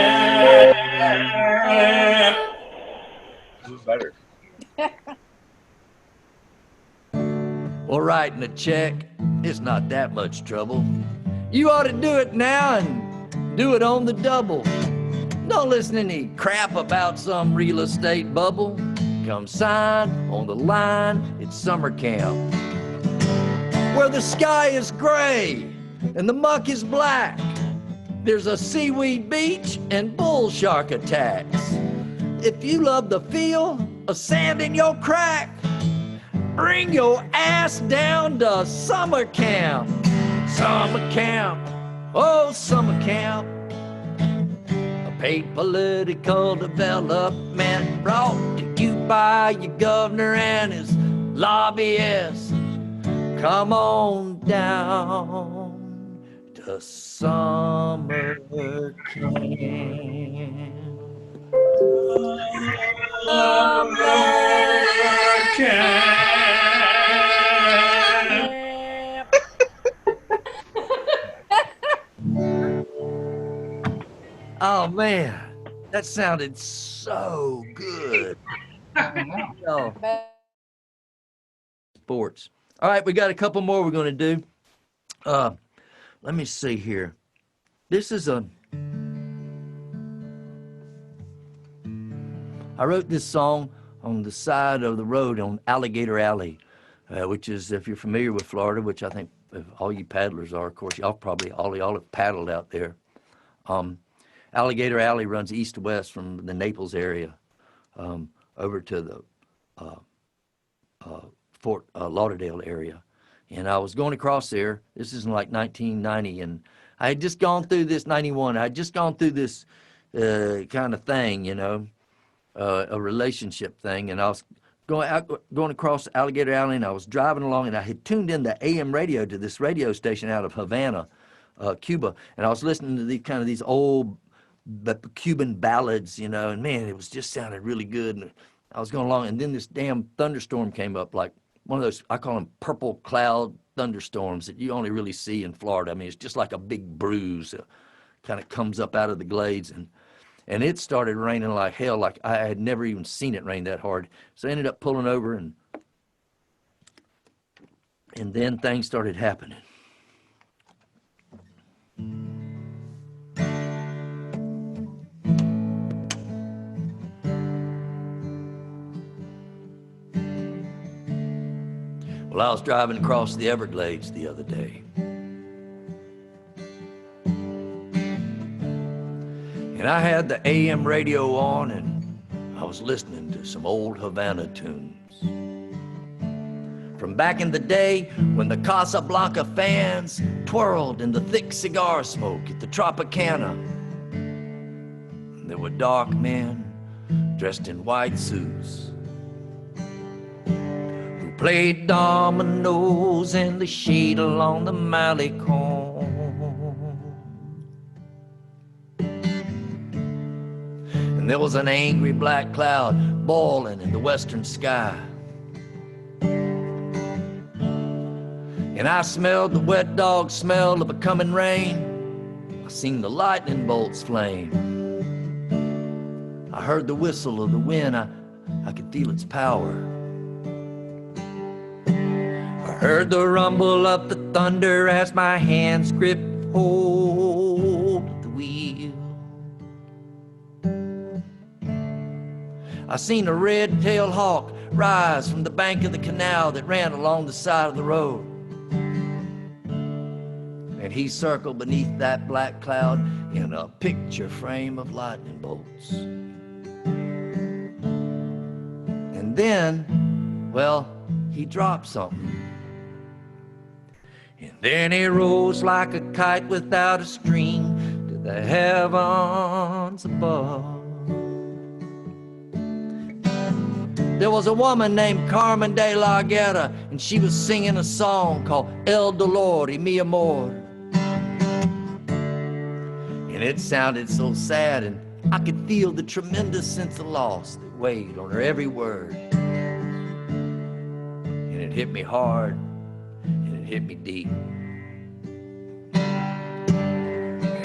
Who's better? Well, writing a check, it's not that much trouble. You ought to do it now and do it on the double. Don't listen to any crap about some real estate bubble. Come sign on the line at summer camp, where the sky is gray and the muck is black. There's a seaweed beach and bull shark attacks. If you love the feel of sand in your crack, bring your ass down to summer camp. Summer camp, oh summer camp. A paid political development brought to you by your governor and his lobbyists. Come on down to summer camp. Oh man, that sounded so good. Oh. Sports. All right, we got a couple more we're going to do. Let me see here. This is I wrote this song on the side of the road on Alligator Alley, which is, if you're familiar with Florida, which I think all you paddlers are, of course, y'all have paddled out there. Alligator Alley runs east to west from the Naples area over to the Fort Lauderdale area. And I was going across there. This is in like 1990, and I had just gone through this, 91. I had just gone through this kind of thing, you know, a relationship thing. And I was going across Alligator Alley, and I was driving along, and I had tuned in the AM radio to this radio station out of Havana, Cuba. And I was listening to these old Cuban ballads, you know, and man, it was just sounded really good. And I was going along, and then this damn thunderstorm came up, like one of those, I call them purple cloud thunderstorms that you only really see in Florida. I mean, it's just like a big bruise that kind of comes up out of the glades, and it started raining like hell. Like I had never even seen it rain that hard. So I ended up pulling over, and then things started happening. Well, I was driving across the Everglades the other day, and I had the AM radio on, and I was listening to some old Havana tunes from back in the day when the Casablanca fans twirled in the thick cigar smoke at the Tropicana. There were dark men dressed in white suits played dominoes in the shade along the Malecon. And there was an angry black cloud boiling in the western sky. And I smelled the wet dog smell of a coming rain. I seen the lightning bolts flame. I heard the whistle of the wind. I could feel its power. Heard the rumble of the thunder as my hands gripped hold of the wheel. I seen a red-tailed hawk rise from the bank of the canal that ran along the side of the road. And he circled beneath that black cloud in a picture frame of lightning bolts. And then, well, he dropped something. And then he rose like a kite without a string to the heavens above. There was a woman named Carmen de la Guerra, and she was singing a song called El Dolor y Mi Amor. And it sounded so sad, and I could feel the tremendous sense of loss that weighed on her every word. And it hit me hard, and it hit me deep.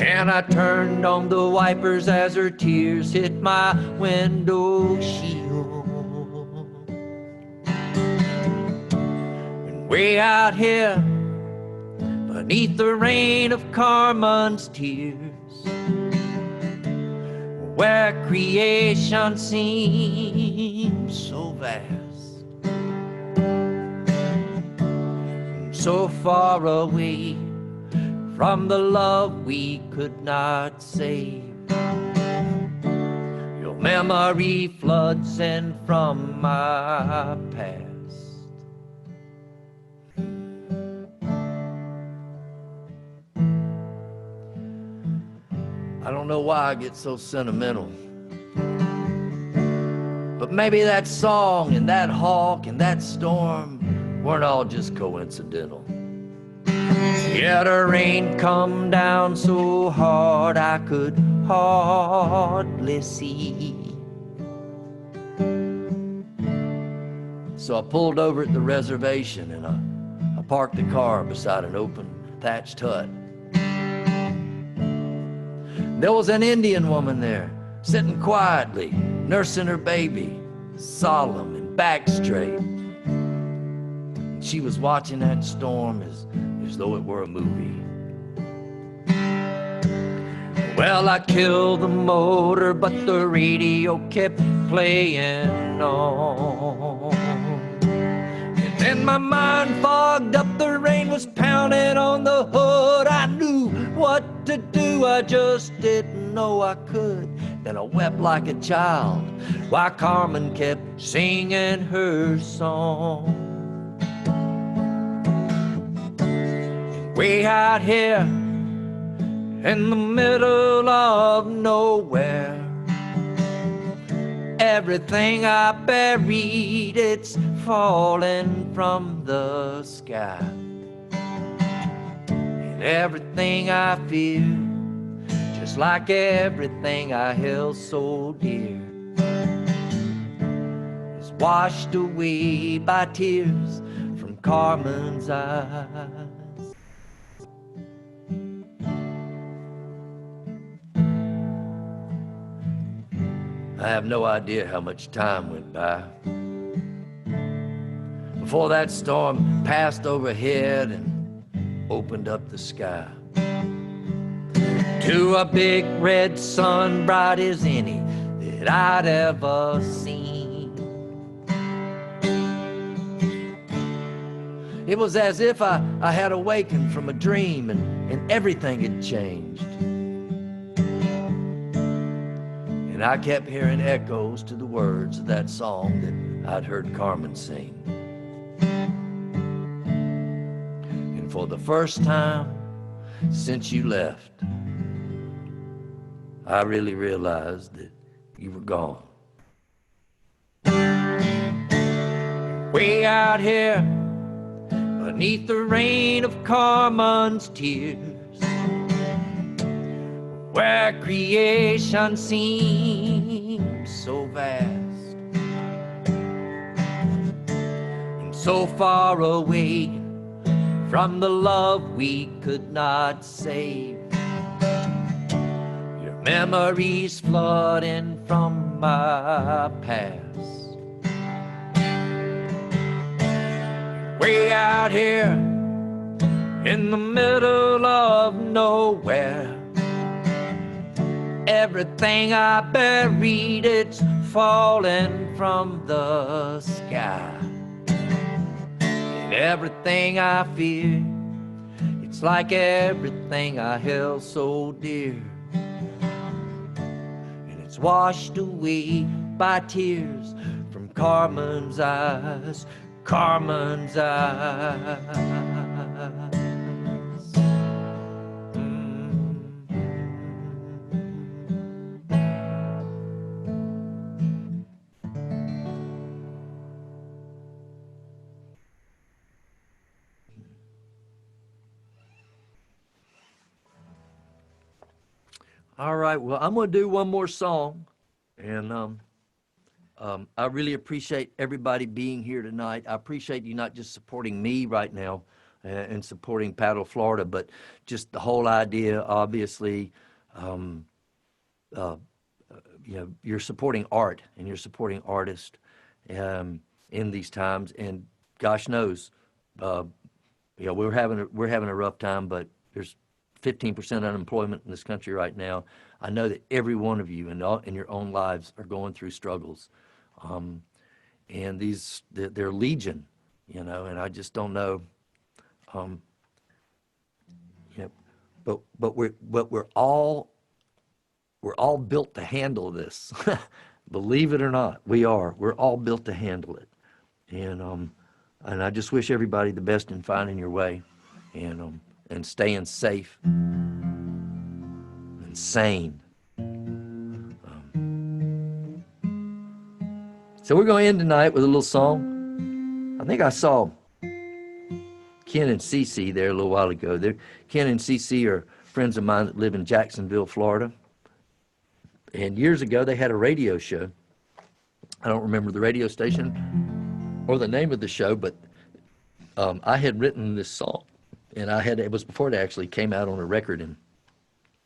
And I turned on the wipers as her tears hit my window shield. And way out here, beneath the rain of Carmen's tears, where creation seems so vast, so far away from the love we could not save, your memory floods in from my past. I don't know why I get so sentimental, but maybe that song and that hawk and that storm weren't all just coincidental. Yeah, the rain come down so hard I could hardly see. So I pulled over at the reservation and I parked the car beside an open thatched hut. There was an Indian woman there, sitting quietly, nursing her baby, solemn and back straight. And she was watching that storm as though it were a movie. Well, I killed the motor, but the radio kept playing on. And then my mind fogged up, the rain was pounding on the hood. I knew what to do, I just didn't know I could. Then I wept like a child while Carmen kept singing her song. Way out here in the middle of nowhere, everything I buried, it's falling from the sky. And everything I fear, just like everything I held so dear, is washed away by tears from Carmen's eyes. I have no idea how much time went by before that storm passed overhead and opened up the sky to a big red sun, bright as any that I'd ever seen. It was as if I had awakened from a dream and everything had changed. And I kept hearing echoes to the words of that song that I'd heard Carmen sing. And for the first time since you left, I really realized that you were gone. Way out here, beneath the rain of Carmen's tears, where creation seems so vast and so far away from the love we could not save, your memories flooding from my past. Way out here in the middle of nowhere, everything I buried, it's falling from the sky. And everything I fear, it's like everything I held so dear, and it's washed away by tears from Carmen's eyes, Carmen's eyes. All right, well, I'm going to do one more song, and I really appreciate everybody being here tonight. I appreciate you not just supporting me right now and supporting Paddle Florida, but just the whole idea, obviously, you know, you're supporting art and you're supporting artists in these times, and gosh knows, you know, we're having a rough time, but there's 15% unemployment in this country right now. I know that every one of you in your own lives are going through struggles, and they're legion, you know. And I just don't know, you know, but we're all built to handle this. Believe it or not, we're all built to handle it, and I just wish everybody the best in finding your way, and staying safe and sane. So we're going to end tonight with a little song. I think I saw Ken and Cece there a little while ago. Ken and Cece are friends of mine that live in Jacksonville, Florida. And years ago, they had a radio show. I don't remember the radio station or the name of the show, but I had written this song. And it was before it actually came out on a record, and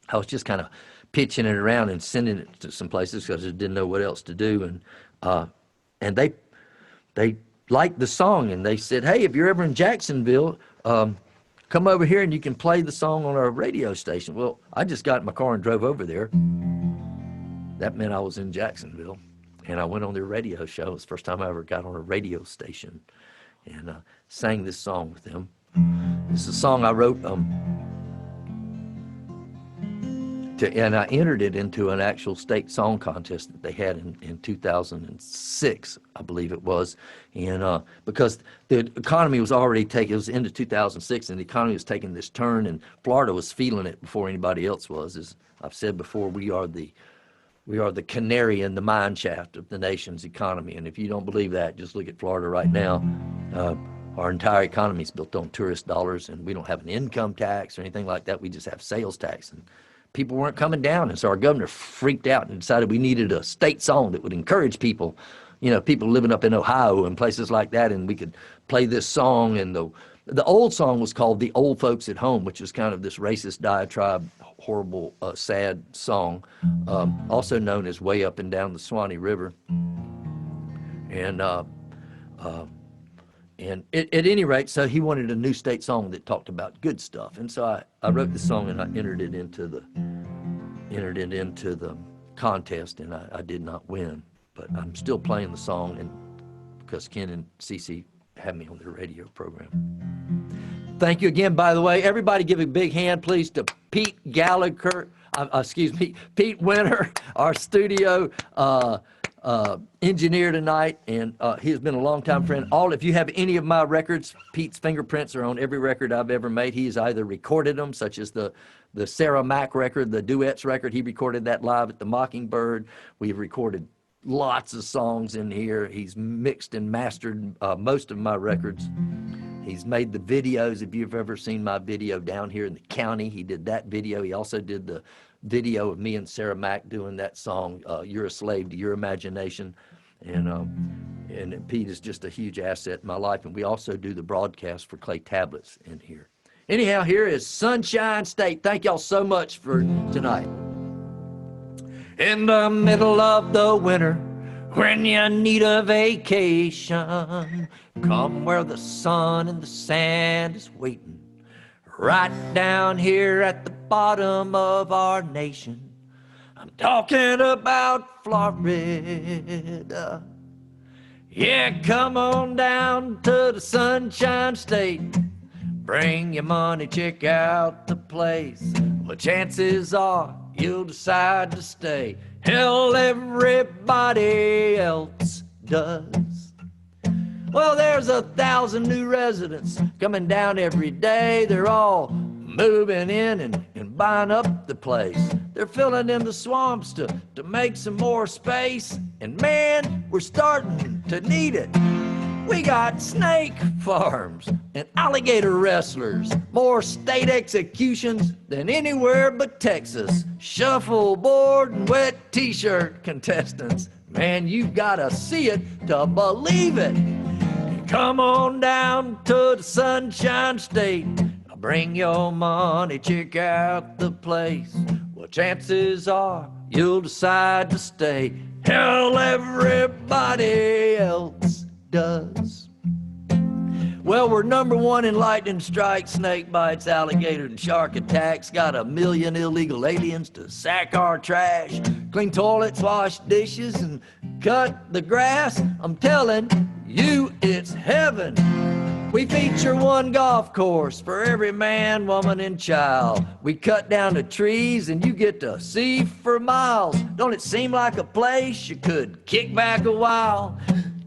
I was just kind of pitching it around and sending it to some places because I didn't know what else to do. And they liked the song, and they said, "Hey, if you're ever in Jacksonville, come over here and you can play the song on our radio station." Well, I just got in my car and drove over there. That meant I was in Jacksonville, and I went on their radio show. It was the first time I ever got on a radio station, and sang this song with them. This is a song I wrote, and I entered it into an actual state song contest that they had in 2006, I believe it was. And because the economy was already taking, it was into 2006, and the economy was taking this turn, and Florida was feeling it before anybody else was. As I've said before, we are the canary in the mine shaft of the nation's economy. And if you don't believe that, just look at Florida right now. Our entire economy is built on tourist dollars, and we don't have an income tax or anything like that. We just have sales tax, and people weren't coming down. And so our governor freaked out and decided we needed a state song that would encourage people, you know, people living up in Ohio and places like that, and we could play this song. And the old song was called "The Old Folks at Home," which is kind of this racist diatribe, horrible, sad song, also known as "Way Up and Down the Swanee River." And at any rate, so he wanted a new state song that talked about good stuff. And so I wrote the song, and I entered it into the contest, and I did not win. But I'm still playing the song, and because Ken and Cece had me on their radio program. Thank you again, by the way. Everybody give a big hand, please, to Pete Gallagher, Pete Winter, our studio engineer tonight, and he has been a longtime friend. If you have any of my records, Pete's fingerprints are on every record I've ever made. He has either recorded them, such as the Sarah Mack record, the Duets record. He recorded that live at the Mockingbird. We've recorded lots of songs in here. He's mixed and mastered most of my records. He's made the videos. If you've ever seen my video down here in the county, he did that video. He also did the video of me and Sarah Mack doing that song, "You're a Slave to Your Imagination." And Pete is just a huge asset in my life. And we also do the broadcast for Clay Tablets in here. Anyhow, here is Sunshine State. Thank y'all so much for tonight. In the middle of the winter, when you need a vacation, come where the sun and the sand is waiting. Right down here at the bottom of our nation, I'm talking about Florida. Yeah, come on down to the Sunshine State. Bring your money, check out the place. Well, chances are you'll decide to stay. Hell, everybody else does. Well, there's 1,000 new residents coming down every day. They're all moving in and buying up the place. They're filling in the swamps to make some more space. And man, we're starting to need it. We got snake farms and alligator wrestlers, more state executions than anywhere but Texas. Shuffleboard and wet t-shirt contestants. Man, you gotta see it to believe it. Come on down to the Sunshine State. Bring your money, check out the place. Well, chances are you'll decide to stay. Hell, everybody else does. Well, we're #1 in lightning strikes, snake bites, alligator and shark attacks. Got 1 million illegal aliens to sack our trash, clean toilets, wash dishes, and cut the grass. I'm telling you, it's heaven. We feature 1 golf course for every man, woman, and child. We cut down the trees and you get to see for miles. Don't it seem like a place you could kick back a while?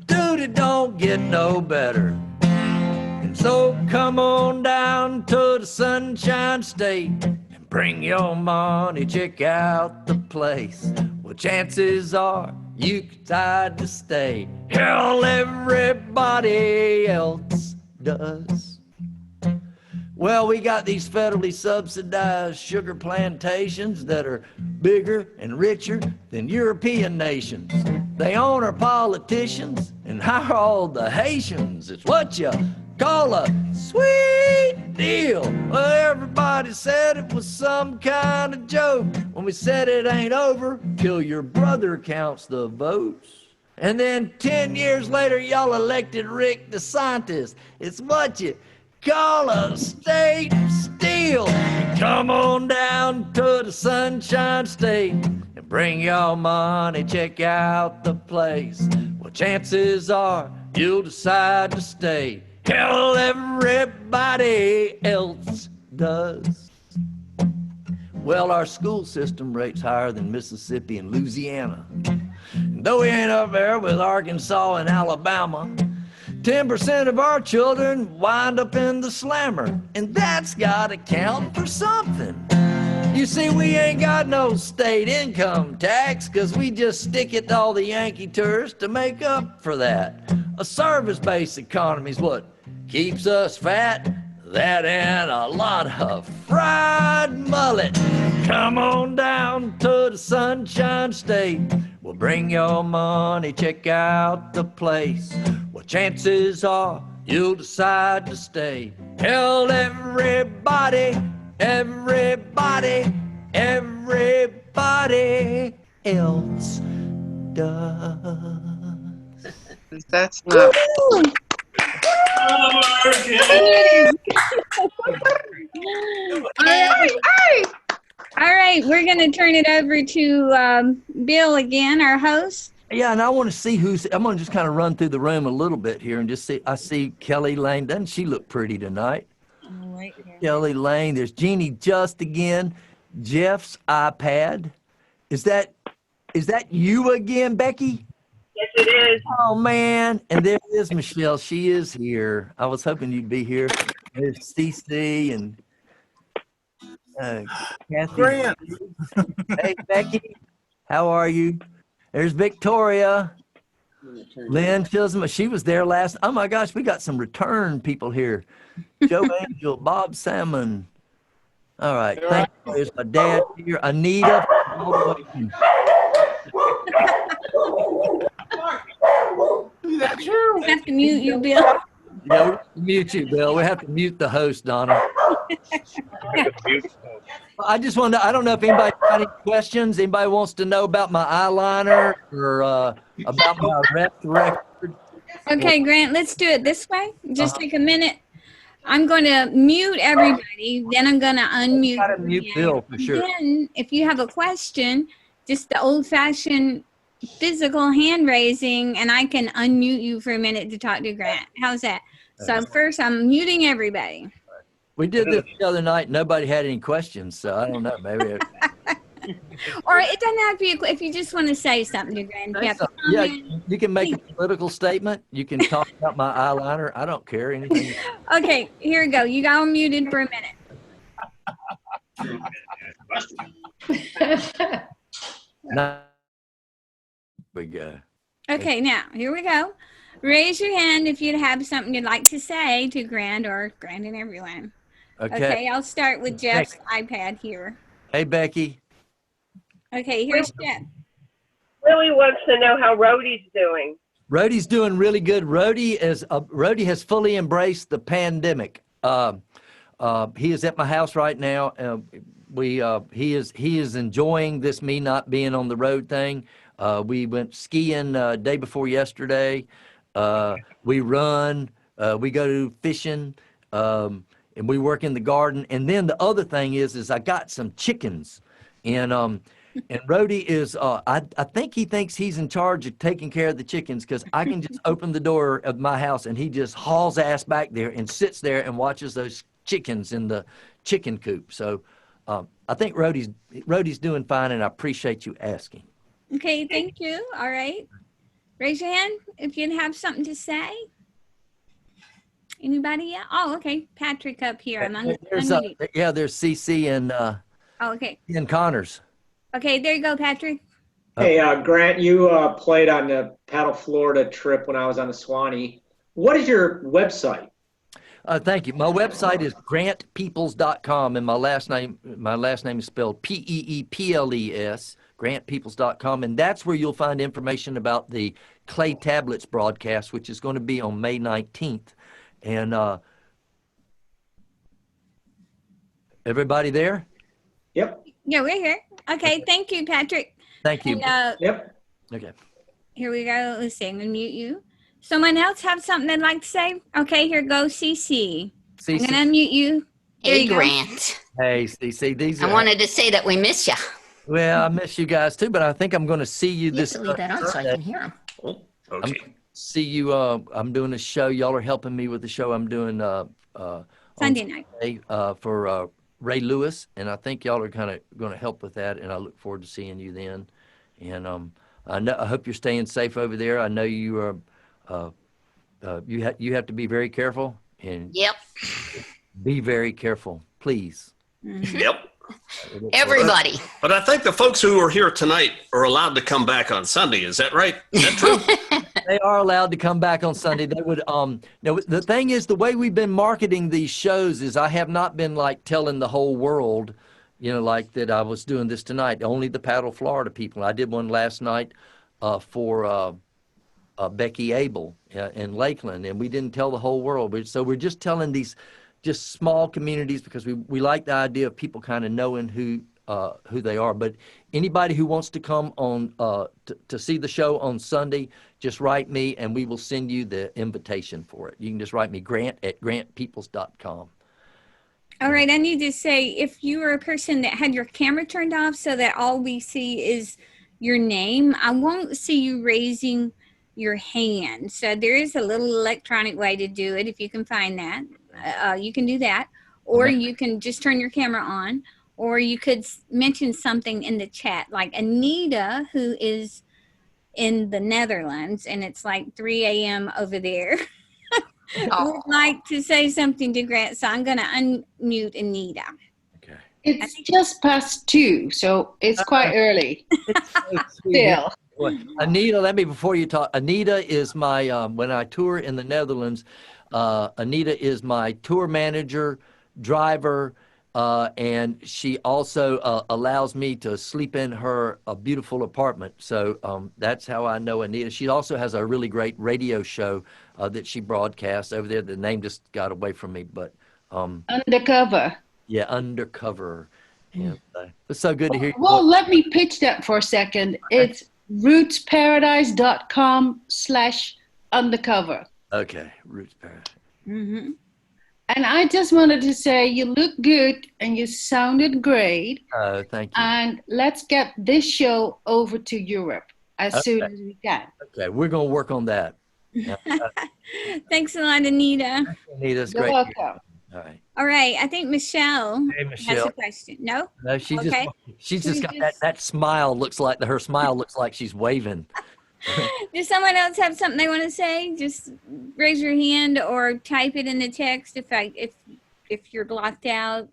Dude, it don't get no better. And so come on down to the Sunshine State and bring your money, check out the place. Well, chances are you decide to stay. Hell, everybody else does. Well, we got these federally subsidized sugar plantations that are bigger and richer than European nations. They own our politicians and hire all the Haitians. It's what you call a sweet deal. Well, everybody said it was some kind of joke when we said it ain't over till your brother counts the votes. And then 10 years later, y'all elected Rick DeSantis. It's what you call a state steal. Come on down to the Sunshine State and bring your money, check out the place. Well, chances are you'll decide to stay. Hell, everybody else does. Well, our school system rates higher than Mississippi and Louisiana. And though we ain't up there with Arkansas and Alabama, 10% of our children wind up in the slammer, and that's gotta count for something. You see, we ain't got no state income tax, 'cause we just stick it to all the Yankee tourists to make up for that. A service-based economy's what keeps us fat, that and a lot of fried mullet. Come on down to the Sunshine State. We'll bring your money, check out the place. Well, chances are you'll decide to stay. Hell, everybody else does. That's not. All right, we're going to turn it over to Bill again, our host. Yeah, and I want to see who's. I'm going to just kind of run through the room a little bit here and just see. I see Kelly Lane. Doesn't she look pretty tonight? Right here. Kelly Lane. There's Jeannie Just again. Jeff's iPad. Is that you again, Becky? Yes, it is. Oh, man. And there is Michelle. She is here. I was hoping you'd be here. There's CC and Kathy. Grant. Hey, Becky. How are you? There's Victoria. Lynn Chisholm. She was there last. Oh, my gosh. We got some return people here. Joe Angel, Bob Salmon. All right. Thank you. There's my dad here. Anita. Is that true? We have to mute you, Bill. Yeah, we have to mute you, Bill. We have to mute the host, Donna. I just want to, I don't know if anybody got any questions. Anybody wants to know about my eyeliner or about my rep record? Okay, Grant, let's do it this way. Just take a minute. I'm going to mute everybody. Then I'm going to unmute. Gotta mute again. Bill for sure. Then, if you have a question, just the old-fashioned physical hand raising, and I can unmute you for a minute to talk to Grant. How's that? So first, I'm muting everybody. We did this the other night. Nobody had any questions, so I don't know. Maybe. Or it doesn't have to be if you just want to say something to Grant. If you have to Yeah, comment, you can make a political statement. You can talk about my eyeliner. I don't care anything. Okay, here we go. You got muted for a minute. No. We go. Okay, now here we go. Raise your hand if you'd have something you'd like to say to Grant or Grant and everyone. Okay, I'll start with Jeff's iPad here. Hey, Becky. Okay, here's Jeff. Willie wants to know how Rhodey's doing. Rhodey's doing really good. Rhodey has fully embraced the pandemic. He is at my house right now. He is enjoying this me not being on the road thing. We went skiing day before yesterday. We run. We go fishing. And we work in the garden. And then the other thing is I got some chickens, and Rhodey is, I think he thinks he's in charge of taking care of the chickens, because I can just open the door of my house and he just hauls ass back there and sits there and watches those chickens in the chicken coop. So I think Rhodey's doing fine, and I appreciate you asking. Okay, thank you. All right. Raise your hand if you'd have something to say. Anybody else? Oh, okay. Patrick up here. There's CC and okay. Ian Connors. Okay, there you go, Patrick. Hey, Grant, you played on the Paddle Florida trip when I was on the Swanee. What is your website? Thank you. My website is GrantPeeples.com, and my last name is spelled Peeples, GrantPeeples.com, and that's where you'll find information about the Clay Tablets broadcast, which is going to be on May 19th. And everybody there? Yep. Yeah, we're here. Okay, thank you, Patrick. Thank you. And, Yep. Okay. Here we go. Let's see. I'm going to mute you. Someone else have something they'd like to say? Okay, here goes CC. I'm going to unmute you. There Hey, you go. Grant. Hey, CC. I wanted to say that we miss you. Well, I miss you guys too, but I think I'm going to see you You have this. to leave that on so I can hear him. Okay. See you. I'm doing a show. Y'all are helping me with the show I'm doing Sunday night. Sunday, for Ray Lewis, and I think y'all are kind of going to help with that, and I look forward to seeing you then. And I hope you're staying safe over there. I know you are. You have to be very careful, and Yep. be very careful, please. Yep. Everybody. But I think the folks who are here tonight are allowed to come back on Sunday. Is that right? Is that true? They are allowed to come back on Sunday. They would. Now the thing is, the way we've been marketing these shows is I have not been like telling the whole world, like that I was doing this tonight. Only the Paddle Florida people. I did one last night for Becky Abel in Lakeland, and we didn't tell the whole world. So we're just telling these just small communities, because we like the idea of people kind of knowing who they are. But anybody who wants to come on to see the show on Sunday, just write me and we will send you the invitation for it. You can just write me, Grant@GrantPeeples.com. All right, I need to say, if you are a person that had your camera turned off so that all we see is your name, I won't see you raising your hand. So there is a little electronic way to do it if you can find that. You can do that, or you can just turn your camera on, or you could mention something in the chat, like Anita, who is in the Netherlands, and it's like 3 a.m. over there. Would like to say something to Grant, so I'm going to unmute Anita. Okay. It's just past 2, so it's quite early. Still. Anita, before you talk, Anita is my, when I tour in the Netherlands, Anita is my tour manager, driver, and she also allows me to sleep in her beautiful apartment. So that's how I know Anita. She also has a really great radio show that she broadcasts over there. The name just got away from me, but Undercover. Yeah, Undercover. Yeah, it's so good to hear you. Well, let me pitch that for a second. It's rootsparadise.com/undercover. Okay, Roots Paradise. Mm-hmm. And I just wanted to say you look good and you sounded great. Oh, thank you. And let's get this show over to Europe as soon as we can. Okay, we're going to work on that. Thanks a lot, Anita. Anita, it's You're great. welcome. All right. All right, I think Michelle, Hey, has Michelle. a question. No? No, she's Okay. just got that smile. Her smile looks like she's waving. Does someone else have something they want to say? Just raise your hand or type it in the text if you're blocked out.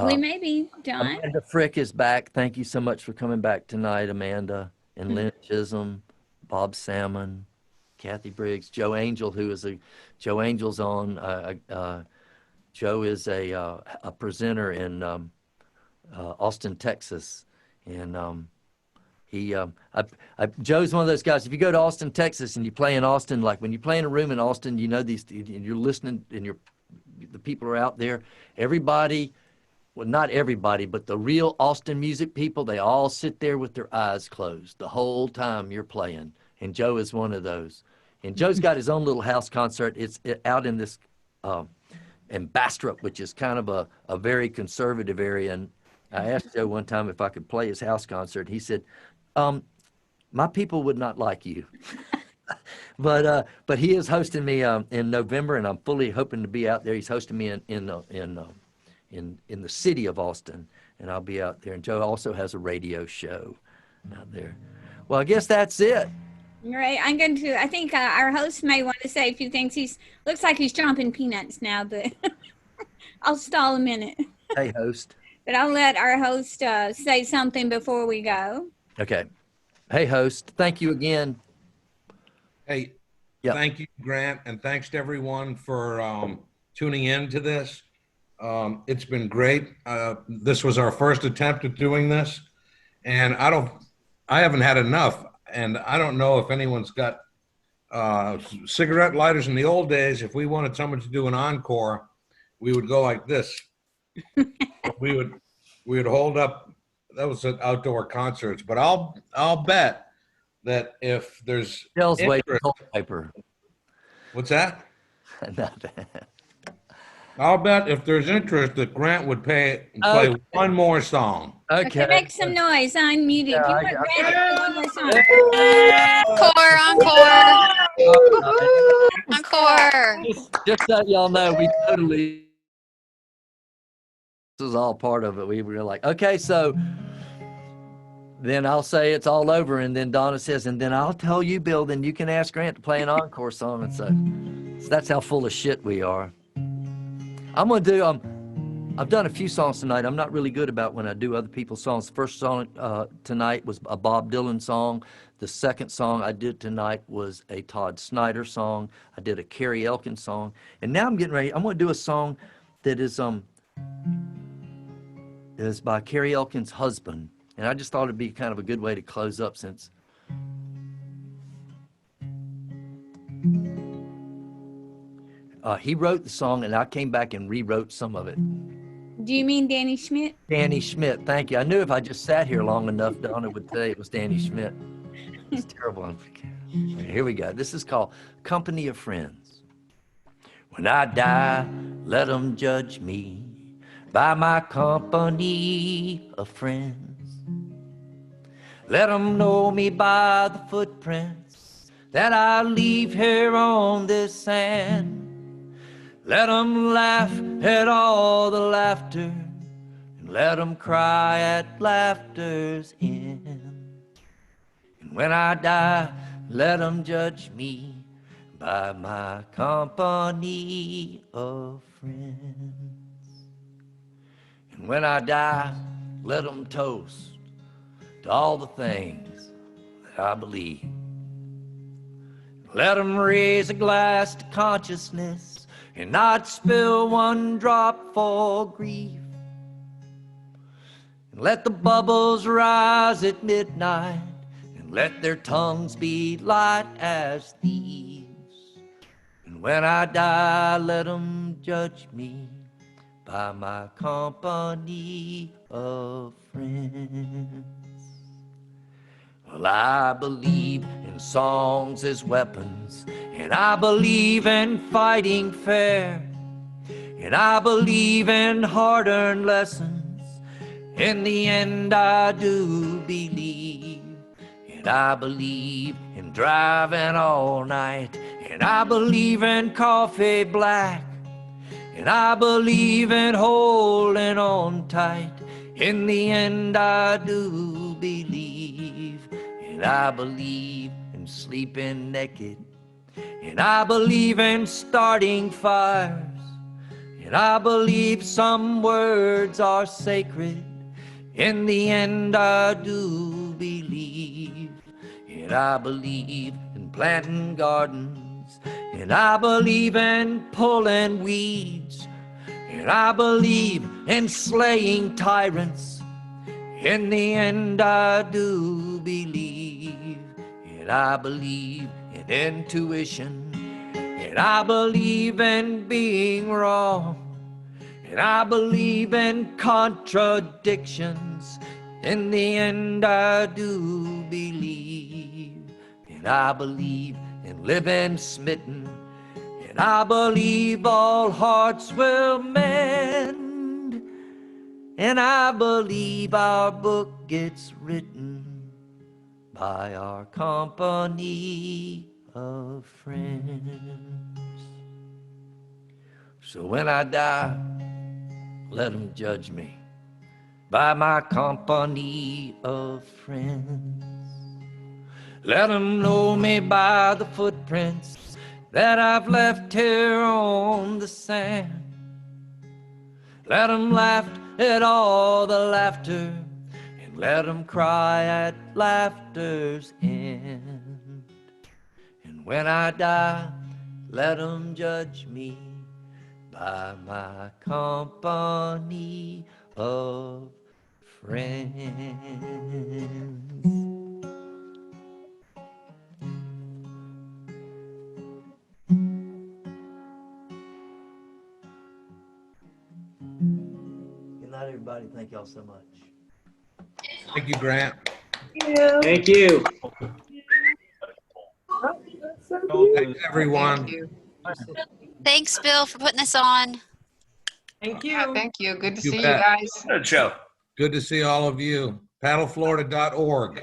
We may be done. Amanda Frick is back. Thank you so much for coming back tonight, Amanda. And Lynn Chisholm, Bob Salmon, Kathy Briggs, Joe Angel, Joe Angel's on. Joe is a presenter in Austin, Texas. And Joe's one of those guys. If you go to Austin, Texas, and you play in Austin, like when you play in a room in Austin, you know and you're listening, and the people are out there. Everybody, well, not everybody, but the real Austin music people, they all sit there with their eyes closed the whole time you're playing. And Joe is one of those. And Joe's got his own little house concert. It's out in this in Bastrop, which is kind of a very conservative area. And I asked Joe one time if I could play his house concert. He said, my people would not like you. But he is hosting me in November, and I'm fully hoping to be out there. He's hosting me in the city of Austin, and I'll be out there. And Joe also has a radio show out there. Well, I guess that's it. All right, I think our host may want to say a few things. Looks like he's chomping peanuts now, but I'll stall a minute. Hey, host. But I'll let our host say something before we go. Okay. Hey, host. Thank you again. Hey, Yep. Thank you, Grant, and thanks to everyone for tuning in to this. It's been great. This was our first attempt at doing this, and I haven't had enough, and I don't know if anyone's got cigarette lighters. In the old days, if we wanted someone to do an encore, we would go like this. we would hold up. That was at outdoor concerts, but I'll bet that if there's paper. What's that? Nothing. I'll bet if there's interest that Grant would play one more song. Okay, make some noise. Unmute it. Yeah, If you want Grant to play one more song. Encore. Just so y'all know, this is all part of it. We were like, okay, so then I'll say it's all over, and then Donna says, and then I'll tell you, Bill, then you can ask Grant to play an encore song. And so that's how full of shit we are. I'm going to do, I've done a few songs tonight. I'm not really good about when I do other people's songs. The first song tonight was a Bob Dylan song. The second song I did tonight was a Todd Snyder song. I did a Carrie Elkins song. And now I'm getting ready. I'm going to do a song that is by Carrie Elkins' husband. And I just thought it'd be kind of a good way to close up since he wrote the song and I came back and rewrote some of it. Do you mean Danny Schmidt? Danny Schmidt, thank you. I knew if I just sat here long enough, Donna would say it was Danny Schmidt. It's terrible. Here we go. This is called Company of Friends. When I die, let them judge me by my company of friends. Let them know me by the footprints that I leave here on this sand. Let them laugh at all the laughter, and let them cry at laughter's end. And when I die, let them judge me by my company of friends. And when I die, let them toast to all the things that I believe. Let them raise a glass to consciousness and not spill one drop for grief. And let the bubbles rise at midnight and let their tongues be light as thieves. And when I die, let them judge me by my company of friends. Well, I believe in songs as weapons, and I believe in fighting fair. and I believe in hard-earned lessons. In the end, I do believe, and I believe in driving all night, and I believe in coffee black, and I believe in holding on tight. In the end, I do believe, and I believe in sleeping naked, and I believe in starting fires, and I believe some words are sacred. In the end, I do believe, and I believe in planting gardens, and I believe in pulling weeds, and I believe in slaying tyrants. In the end, I do believe, and I believe in intuition, and I believe in being wrong, and I believe in contradictions. In the end, I do believe, and I believe in living smitten, and I believe all hearts will mend, and I believe our book gets written by our company of friends. So when I die, let them judge me by my company of friends. Let them know me by the footprints that I've left here on the sand. Let them laugh at all the laughter, and let them cry at laughter's end. And when I die, let them judge me by my company of friends. Good night, everybody. Thank y'all so much. Thank you, Grant. Thank you. Thanks, everyone. Thanks, Bill, for putting this on. Thank you. Yeah, thank you. Good to You see you bet. guys. Good show. Good to see all of you. Paddleflorida.org.